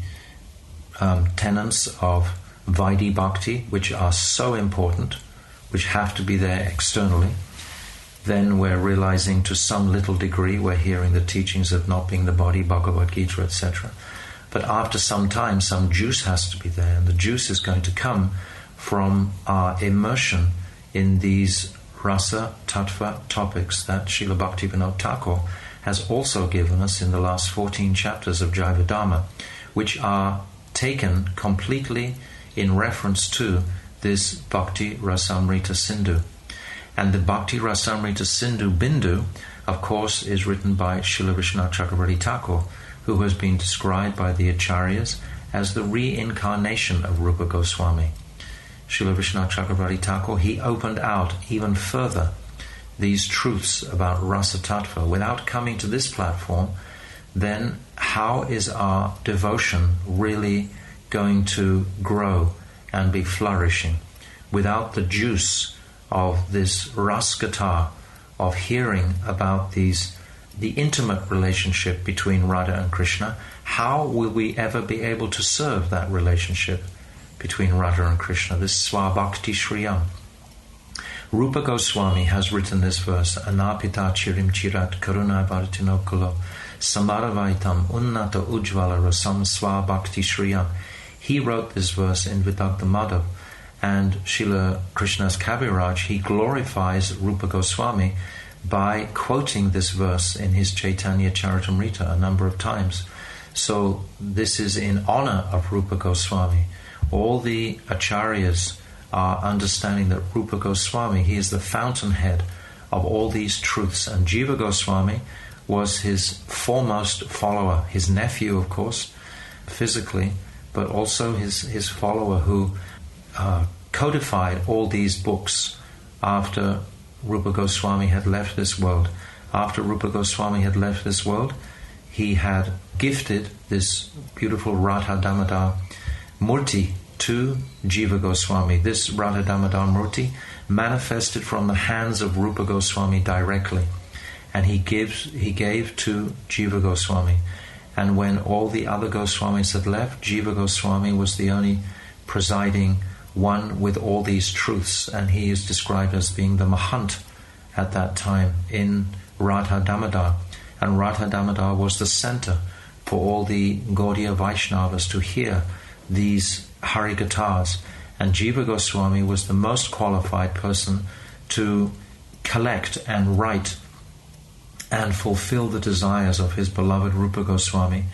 tenets of Vaidhi Bhakti, which are so important, which have to be there externally, then we're realizing to some little degree, we're hearing the teachings of not being the body, Bhagavad Gita, etc. But after some time, some juice has to be there, and the juice is going to come from our immersion in these Rasa Tattva topics that Srila Bhaktivinoda Thakur has also given us in the last 14 chapters of Jivadharma, which are taken completely in reference to this Bhakti Rasamrita Sindhu. And the Bhakti Rasamrita Sindhu Bindu, of course, is written by Srila Vishwanath Chakravarti Thakur, who has been described by the Acharyas as the reincarnation of Rupa Goswami. Srila Vishwanath Chakravarti Thakur, he opened out even further these truths about Rasa Tattva. Without coming to this platform, then how is our devotion really going to grow and be flourishing? Without the juice of this Raskatha, of hearing about the intimate relationship between Radha and Krishna, how will we ever be able to serve that relationship between Radha and Krishna, this Swabhakti Shriyam? Rupa Goswami has written this verse, Anapita Chirim Chirat Karuna Bhartinokulo Samaravaitam Unnata Ujvala Rasam Swabhakti Shriyam. He wrote this verse in Vidagdha Madhav, and Srila Krishna's Kaviraj, he glorifies Rupa Goswami by quoting this verse in his Chaitanya Charitamrita a number of times. So this is in honor of Rupa Goswami. All the acharyas are understanding that Rupa Goswami, he is the fountainhead of all these truths, and Jiva Goswami was his foremost follower, his nephew, of course, physically, but also his follower who codified all these books after Rupa Goswami had left this world. After Rupa Goswami had left this world, he had gifted this beautiful Radha-Damodara Murti to Jiva Goswami. This Radha-Damodara Murti manifested from the hands of Rupa Goswami directly, and he gave to Jiva Goswami. And when all the other Goswamis had left, Jiva Goswami was the only presiding one with all these truths, and he is described as being the Mahant at that time in Radha-Damodara. And Radha-Damodara was the center for all the Gaudiya Vaishnavas to hear these Harikathas, and Jiva Goswami was the most qualified person to collect and write and fulfill the desires of his beloved Rupa Goswami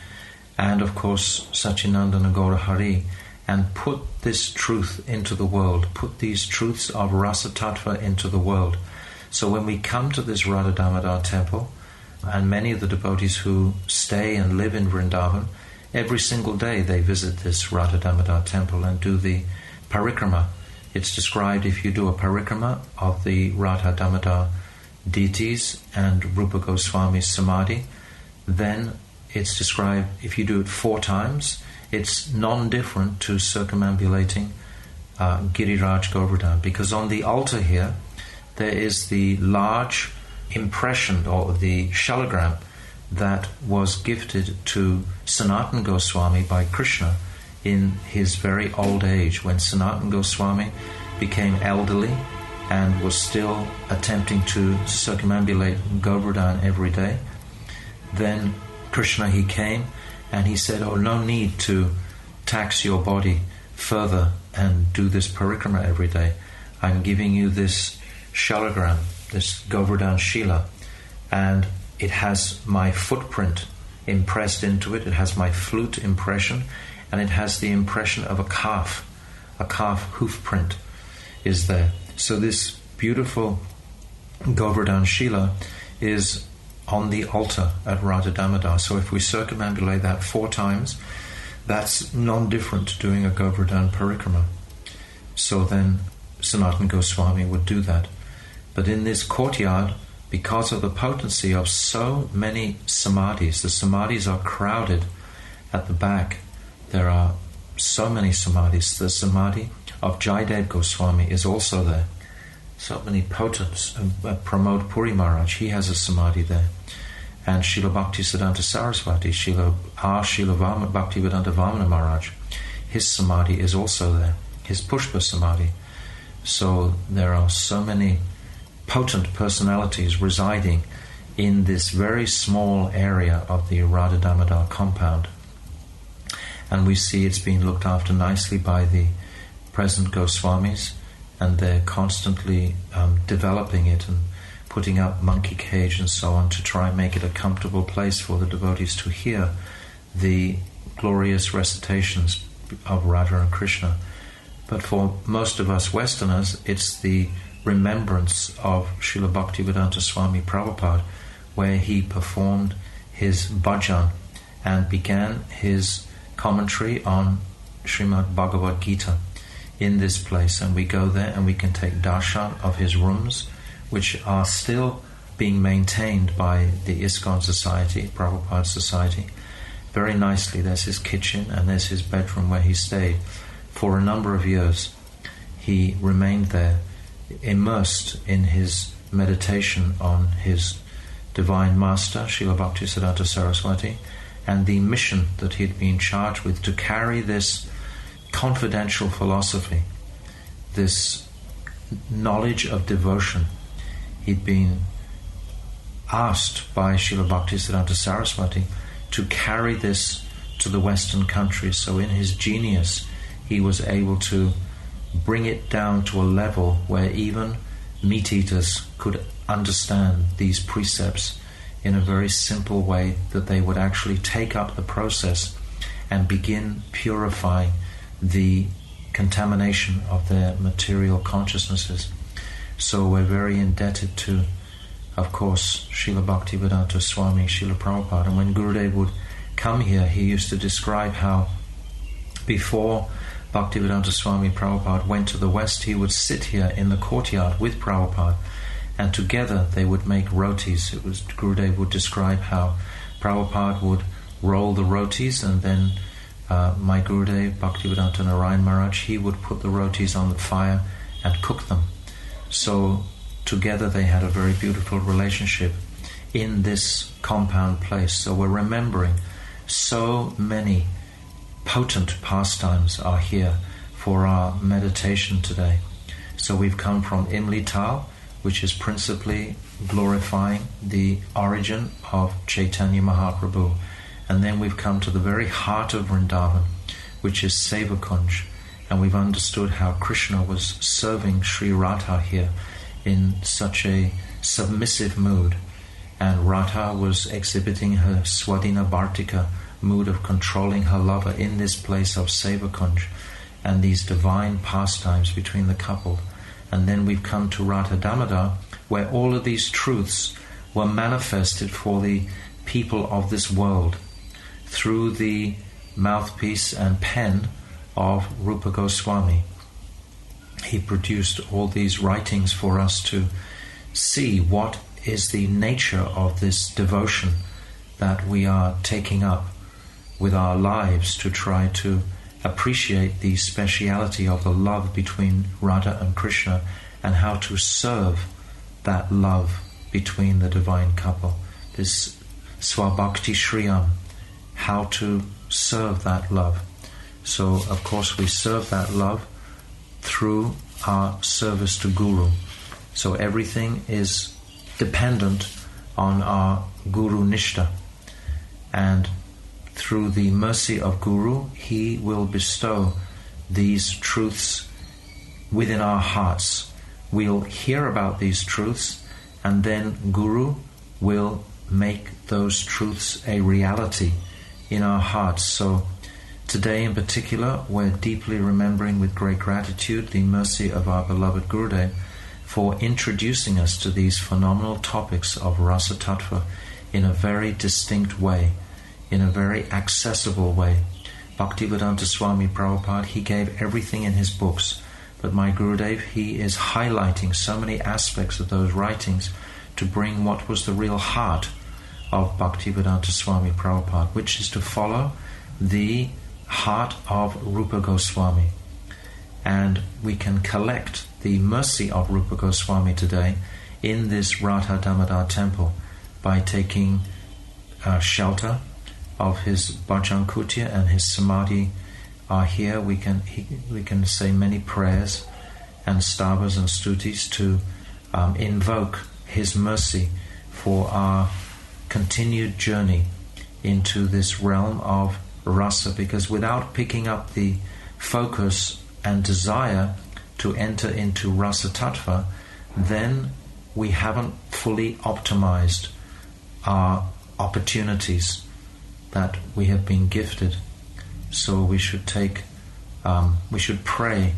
and of course Sachinandana Gaura Hari, and put this truth into the world, put these truths of Rasa Tattva into the world. So when we come to this Radha-Damodara temple, and many of the devotees who stay and live in Vrindavan, every single day they visit this Radha-Damodara temple and do the parikrama. It's described, if you do a parikrama of the Radha-Damodara deities and Rupa Goswami's samadhi, then it's described, if you do it 4 times, it's non-different to circumambulating Giriraj Govardhan, because on the altar here there is the large impression, or the shalagram, that was gifted to Sanatana Goswami by Krishna in his very old age, when Sanatana Goswami became elderly and was still attempting to circumambulate Govardhan every day. Then Krishna, he came and he said, "Oh, no need to tax your body further and do this parikrama every day. I'm giving you this shalagram, this Govardhan Shila, and it has my footprint impressed into it. It has my flute impression, and it has the impression of a calf hoof print is there." So this beautiful Govardhan Shila is on the altar at Radha-Damodara. So if we circumambulate that 4 times, that's non-different to doing a Govardhan parikrama. So then Sanatana Goswami would do that. But in this courtyard, because of the potency of so many samadhis, the samadhis are crowded at the back. There are so many samadhis. The samadhi of Jayadev Goswami is also there. So many potents. Pramod Puri Maharaj, he has a samadhi there. And Srila Bhaktisiddhanta Saraswati, Srila Bhaktivedanta Vamana Maharaj, his samadhi is also there. His Pushpa samadhi. So there are so many potent personalities residing in this very small area of the Radha-Damodara compound. And we see it's being looked after nicely by the present Goswamis, and they're constantly developing it and putting up monkey cage and so on to try and make it a comfortable place for the devotees to hear the glorious recitations of Radha and Krishna. But for most of us Westerners, it's the remembrance of Srila Bhaktivedanta Swami Prabhupada, where he performed his bhajan and began his commentary on Srimad Bhagavad Gita in this place. And we go there and we can take darshan of his rooms, which are still being maintained by the ISKCON Society, Prabhupada Society, very nicely. There's his kitchen and there's his bedroom where he stayed. For a number of years he remained there, immersed in his meditation on his Divine Master, Srila Bhaktisiddhanta Saraswati, and the mission that he'd been charged with to carry this confidential philosophy, this knowledge of devotion. He'd been asked by Srila Bhaktisiddhanta Saraswati to carry this to the Western countries. So in his genius, he was able to bring it down to a level where even meat eaters could understand these precepts in a very simple way, that they would actually take up the process and begin purifying the contamination of their material consciousnesses. So we're very indebted to, of course, Srila Bhaktivedanta Swami, Srila Prabhupada. And when Gurudev would come here, he used to describe how before Bhaktivedanta Swami Prabhupada went to the West, he would sit here in the courtyard with Prabhupada, and together they would make rotis. It was, Gurudev would describe how Prabhupada would roll the rotis, and then my Gurudev, Bhaktivedanta Narayan Maharaj, he would put the rotis on the fire and cook them. So together they had a very beautiful relationship in this compound place. So we're remembering so many potent pastimes are here for our meditation today. So we've come from Imlitala, which is principally glorifying the origin of Chaitanya Mahaprabhu. And then we've come to the very heart of Vrindavan, which is Seva-kunja. And we've understood how Krishna was serving Sri Radha here in such a submissive mood. And Radha was exhibiting her Swadhina Bhartika mood of controlling her lover in this place of Seva-kunja, and these divine pastimes between the couple. And then we've come to Radha-Damodara, where all of these truths were manifested for the people of this world through the mouthpiece and pen of Rupa Goswami. He produced all these writings for us to see what is the nature of this devotion that we are taking up with our lives to try to appreciate the speciality of the love between Radha and Krishna and how to serve that love between the divine couple. This Swabhakti Shriyam, how to serve that love. So, of course, we serve that love through our service to Guru. So everything is dependent on our Guru Nishta. And through the mercy of Guru, he will bestow these truths within our hearts. We'll hear about these truths, and then Guru will make those truths a reality in our hearts. So today in particular, we're deeply remembering with great gratitude the mercy of our beloved Gurudev for introducing us to these phenomenal topics of Rasa Tattva in a very distinct way, in a very accessible way. Bhaktivedanta Swami Prabhupada, he gave everything in his books, but my Gurudev, he is highlighting so many aspects of those writings to bring what was the real heart of Bhaktivedanta Swami Prabhupada, which is to follow the heart of Rupa Goswami. And we can collect the mercy of Rupa Goswami today in this Radha-Damodara temple by taking shelter of his bhajan kutia, and his samadhi are here. We can say many prayers and stavas and stutis to invoke his mercy for our continued journey into this realm of rasa, because without picking up the focus and desire to enter into rasa tattva, then we haven't fully optimized our opportunities that we have been gifted. So we should pray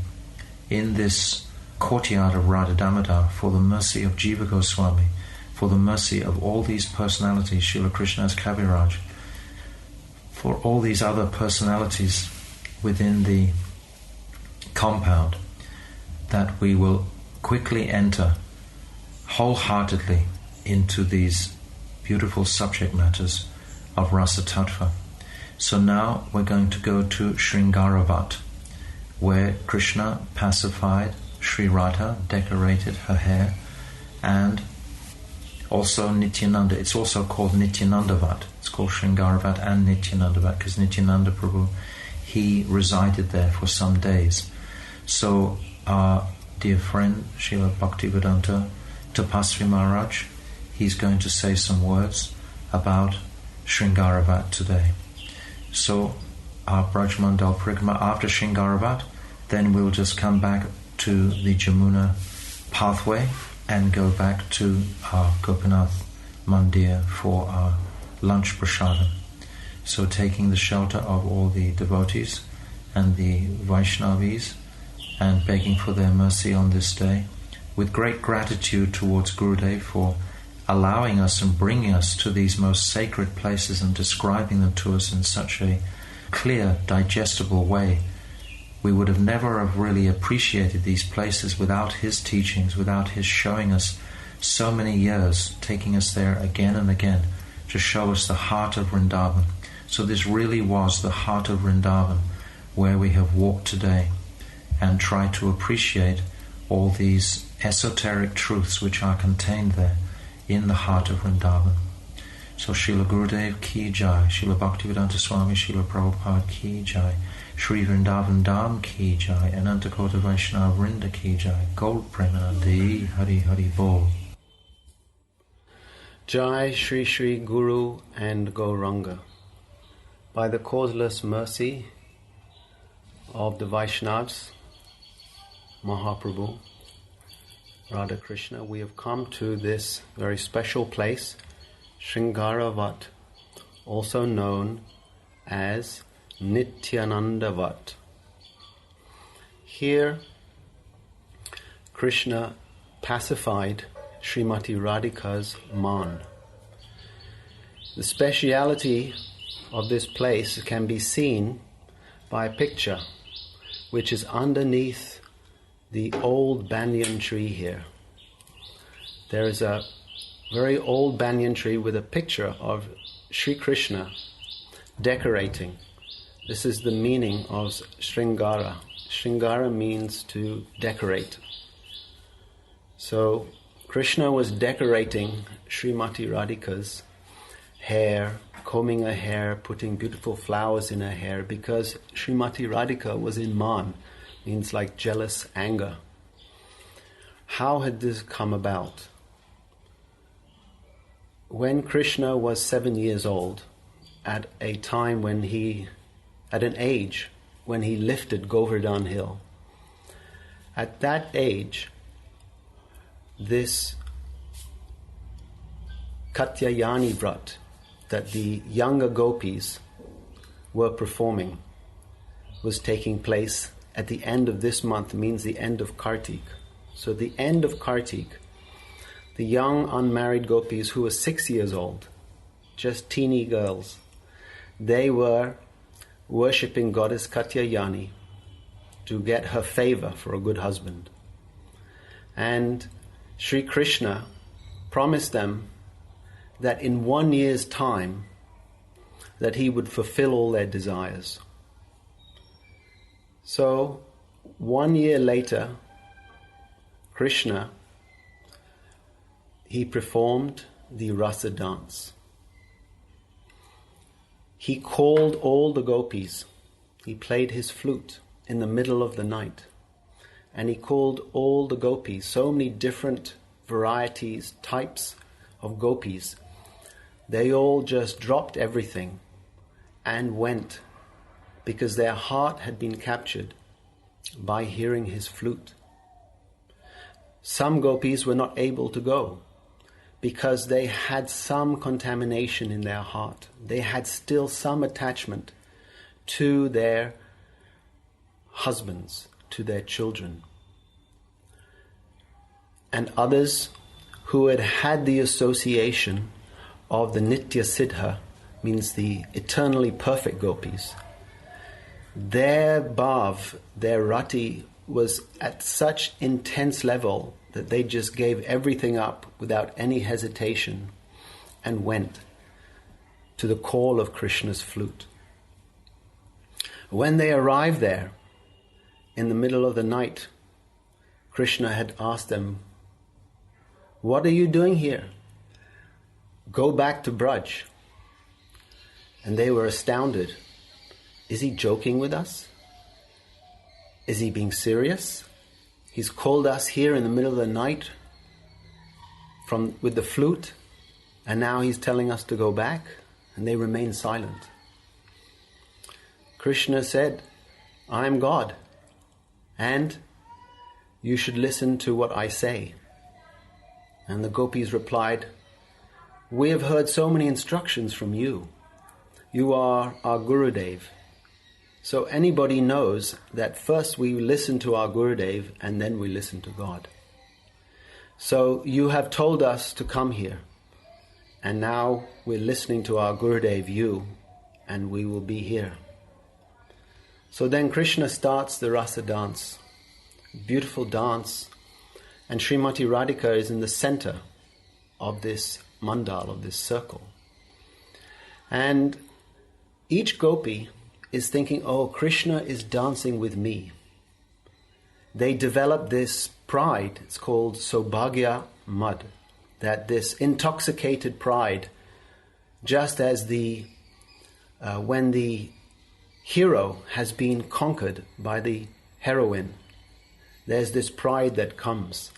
in this courtyard of Radha-Damodara for the mercy of Jiva Goswami, for the mercy of all these personalities, Srila Krishnadas Kaviraj, for all these other personalities within the compound, that we will quickly enter wholeheartedly into these beautiful subject matters of Rasa Tattva. So now we're going to go to Sringaravat, where Krishna pacified Sri Radha, decorated her hair, and also Nityananda. It's also called Nityanandavat. It's called Sringaravat and Nityanandavat because Nityananda Prabhu, he resided there for some days. So our dear friend Srila Bhaktivedanta Tapasvi Maharaj, he's going to say some words about Sringaravat today. So our VRAJA-MANDAL PARIKRAMA after Sringaravat, then we'll just come back to the Jamuna pathway and go back to our Gopinath Mandir for our lunch prasadam. So taking the shelter of all the devotees and the Vaishnavis and begging for their mercy on this day, with great gratitude towards Gurudev for allowing us and bringing us to these most sacred places and describing them to us in such a clear, digestible way. We would have never have really appreciated these places without his teachings, without his showing us so many years, taking us there again and again to show us the heart of Vrindavan. So this really was the heart of Vrindavan where we have walked today and tried to appreciate all these esoteric truths which are contained there in the heart of Vrindavan. So Srila Gurudev ki jai, Srila Bhaktivedanta Swami, Srila Prabhupada ki jai, Shri Vrindavan Dham ki jai, Ananta Kota Vaishnava Vrinda ki jai, Gold Premanandi, Hari Hari Bol. Jai Shri Shri Guru and Gauranga. By the causeless mercy of the Vaishnavas, Mahaprabhu, Radha Krishna, we have come to this very special place, Sringaravat, also known as Nityanandavat. Here, Krishna pacified Srimati Radhika's man. The speciality of this place can be seen by a picture which is underneath the old banyan tree here. There is a very old banyan tree with a picture of Sri Krishna decorating This is the meaning of Sringara. Sringara means to decorate. So Krishna was decorating Srimati Radhika's hair, combing her hair, putting beautiful flowers in her hair, because Srimati Radhika was in man, means like jealous anger. How had this come about? When Krishna was 7 years old, at a time when at an age when he lifted Govardhan hill, at that age, this Katyayani Vrat that the younger gopis were performing was taking place at the end of this month, means the end of Kartik. So the end of Kartik, the young unmarried gopis who were 6 years old, just teeny girls, they were worshipping goddess Katyayani to get her favor for a good husband. And Sri Krishna promised them that in 1 year's time that he would fulfill all their desires. So 1 year later, Krishna, he performed the rasa dance. He called all the gopis. He played his flute in the middle of the night. And he called all the gopis, so many different varieties, types of gopis. They all just dropped everything and went, because their heart had been captured by hearing his flute. Some gopis were not able to go because they had some contamination in their heart. They had still some attachment to their husbands, to their children. And others who had had the association of the Nitya Siddha, means the eternally perfect gopis, their bhav, their rati was at such intense level that they just gave everything up without any hesitation and went to the call of Krishna's flute. When they arrived there, in the middle of the night, Krishna had asked them, "What are you doing here? Go back to Braj." And they were astounded. Is he joking with us? Is he being serious? He's called us here in the middle of the night with the flute, and now he's telling us to go back? And they remained silent. Krishna said, "I am God, and you should listen to what I say." And the gopis replied, "We have heard so many instructions from you. You are our Gurudev. So anybody knows that first we listen to our Gurudev and then we listen to God. So you have told us to come here, and now we're listening to our Gurudev, you, and we will be here." So then Krishna starts the rasa dance, beautiful dance, and Srimati Radhika is in the center of this mandal, of this circle. And each gopi is thinking, "Oh, Krishna is dancing with me." They develop this pride, it's called Sobhagya Mad, that this intoxicated pride, just as when the hero has been conquered by the heroine, there's this pride that comes.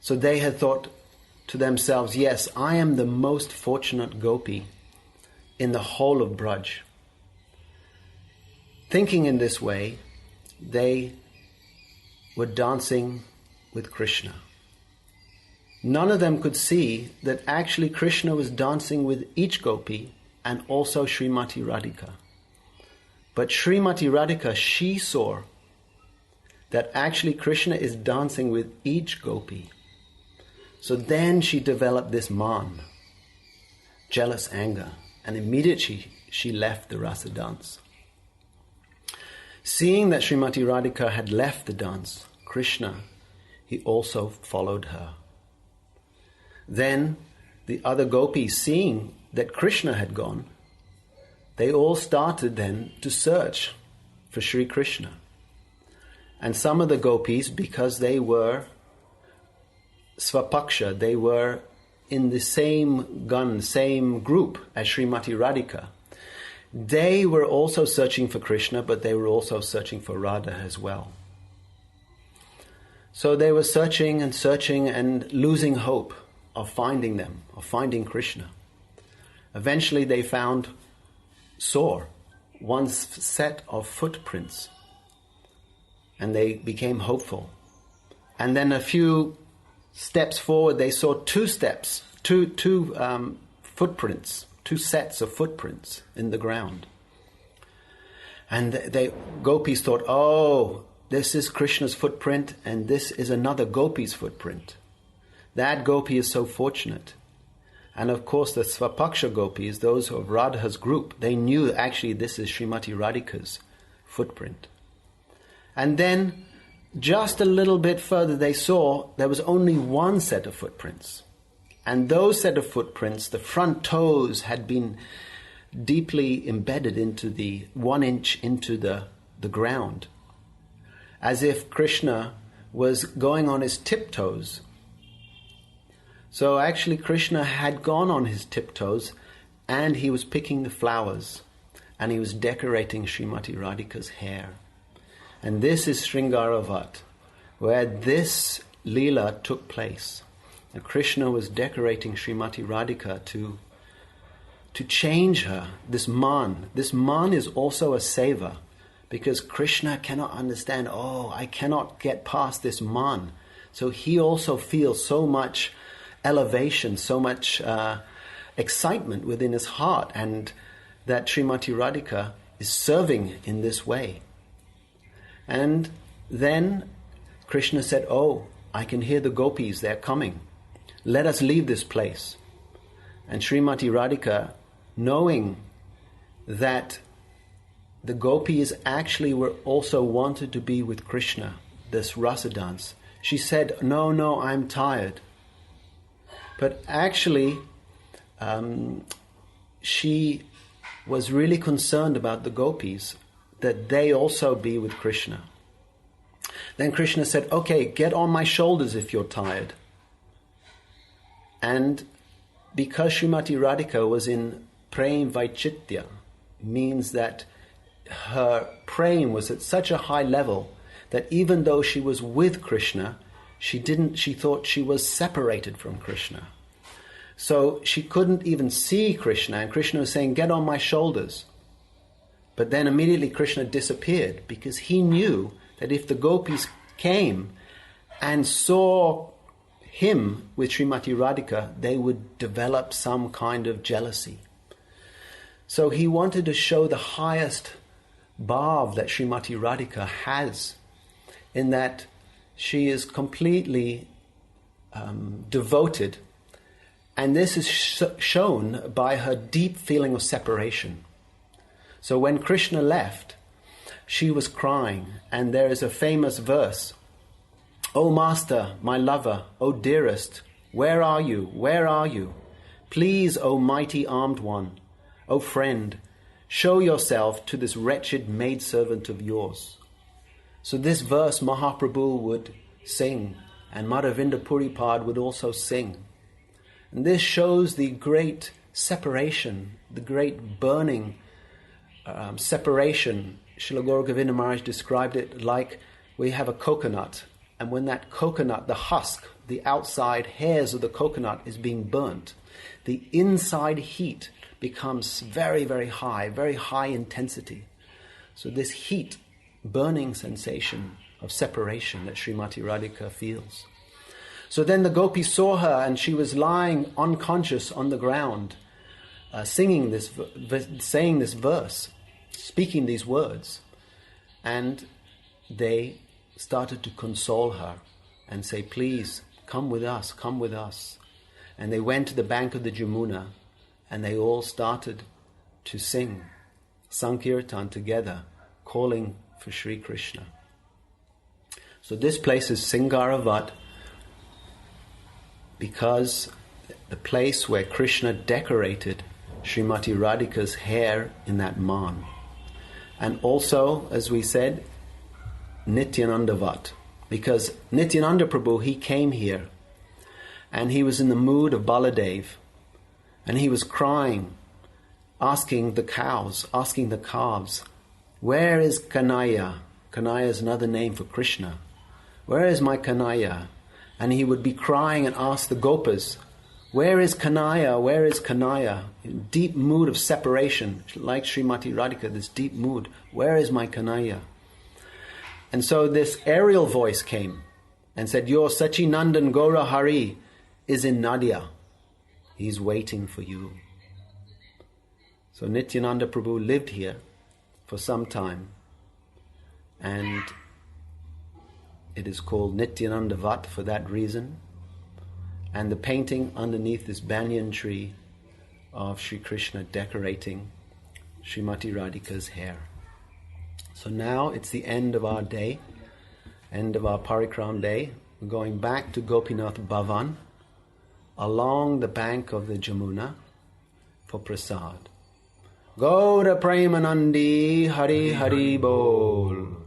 So they had thought to themselves, "Yes, I am the most fortunate gopi in the whole of Braj." Thinking in this way, they were dancing with Krishna. None of them could see that actually Krishna was dancing with each gopi and also Srimati Radhika. But Srimati Radhika, she saw that actually Krishna is dancing with each gopi. So then she developed this man, jealous anger, and immediately she left the rasa dance. Seeing that Srimati Radhika had left the dance, Krishna, he also followed her. Then the other gopis, seeing that Krishna had gone, they all started then to search for Sri Krishna. And some of the gopis, because they were Svapaksha, they were in the same gun, same group as Srimati Radhika, they were also searching for Krishna, but they were also searching for Radha as well. So they were searching and losing hope of finding them, of finding Krishna. Eventually they saw one set of footprints, and they became hopeful. And then a few steps forward, they saw two footprints, two sets of footprints in the ground. And the gopis thought, oh, this is Krishna's footprint, and this is another gopi's footprint. That gopi is so fortunate. And of course the Svapaksha gopis, those of Radha's group, they knew actually this is Srimati Radhika's footprint. And then just a little bit further they saw there was only one set of footprints. And those set of footprints, the front toes had been deeply embedded into 1 inch into the ground, as if Krishna was going on his tiptoes. So actually Krishna had gone on his tiptoes, and he was picking the flowers, and he was decorating Srimati Radhika's hair. And this is Sringaravat, where this Leela took place. And Krishna was decorating Srimati Radhika to change her, this man. This man is also a seva, because Krishna cannot understand, oh, I cannot get past this man. So he also feels so much elevation, so much excitement within his heart, and that Srimati Radhika is serving in this way. And then Krishna said, oh, I can hear the gopis, they're coming. Let us leave this place. And Srimati Radhika, knowing that the gopis actually were also wanted to be with Krishna, this rasa dance, she said, no, I'm tired. But actually, she was really concerned about the gopis, that they also be with Krishna. Then Krishna said, okay, get on my shoulders if you're tired. And because Srimati Radhika was in Prem Vaichitya, means that her prem was at such a high level that even though she was with Krishna, she thought she was separated from Krishna. So she couldn't even see Krishna, and Krishna was saying, get on my shoulders. But then immediately Krishna disappeared, because he knew that if the gopis came and saw him with Srimati Radhika, they would develop some kind of jealousy. So he wanted to show the highest bhav that Srimati Radhika has, in that she is completely devoted, and this is shown by her deep feeling of separation. So when Krishna left, she was crying, and there is a famous verse, O Master, my lover, O dearest, where are you, where are you? Please, O mighty armed one, O friend, show yourself to this wretched maidservant of yours. So this verse Mahaprabhu would sing, and Madhavinda Puripad would also sing. And this shows the great separation, the great burning separation. Srila Gaura Govinda Maharaj described it like we have a coconut, and when that coconut, the husk, the outside hairs of the coconut is being burnt, the inside heat becomes very, very high intensity. So this heat, burning sensation of separation that Srimati Radhika feels. So then the gopis saw her, and she was lying unconscious on the ground, saying this verse, speaking these words. And they started to console her and say, please, come with us, come with us. And they went to the bank of the Jamuna, and they all started to sing Sankirtan together, calling for Sri Krishna. So this place is Singaravat, because the place where Krishna decorated Srimati Radhika's hair in that man. And also, as we said, Nityananda Vat. Because Nityananda Prabhu, he came here and he was in the mood of Baladev, and he was crying, asking the cows, asking the calves, where is Kanaya? Kanaya is another name for Krishna. Where is my Kanaya? And he would be crying and ask the Gopas, where is Kanaya? Where is Kanaya? Deep mood of separation, like Srimati Radhika, this deep mood. Where is my Kanaya? And so this aerial voice came and said, your Sachinandan Gaura Hari is in Nadia. He's waiting for you. So Nityananda Prabhu lived here for some time, and it is called Nityananda Vat for that reason. And the painting underneath this banyan tree of Sri Krishna decorating Srimati Radhika's hair. So now it's the end of our day, end of our Parikram day. We're going back to Gopinath Bhavan along the bank of the Jamuna for prasad. Gaura Premanandi Hari Hari Bol.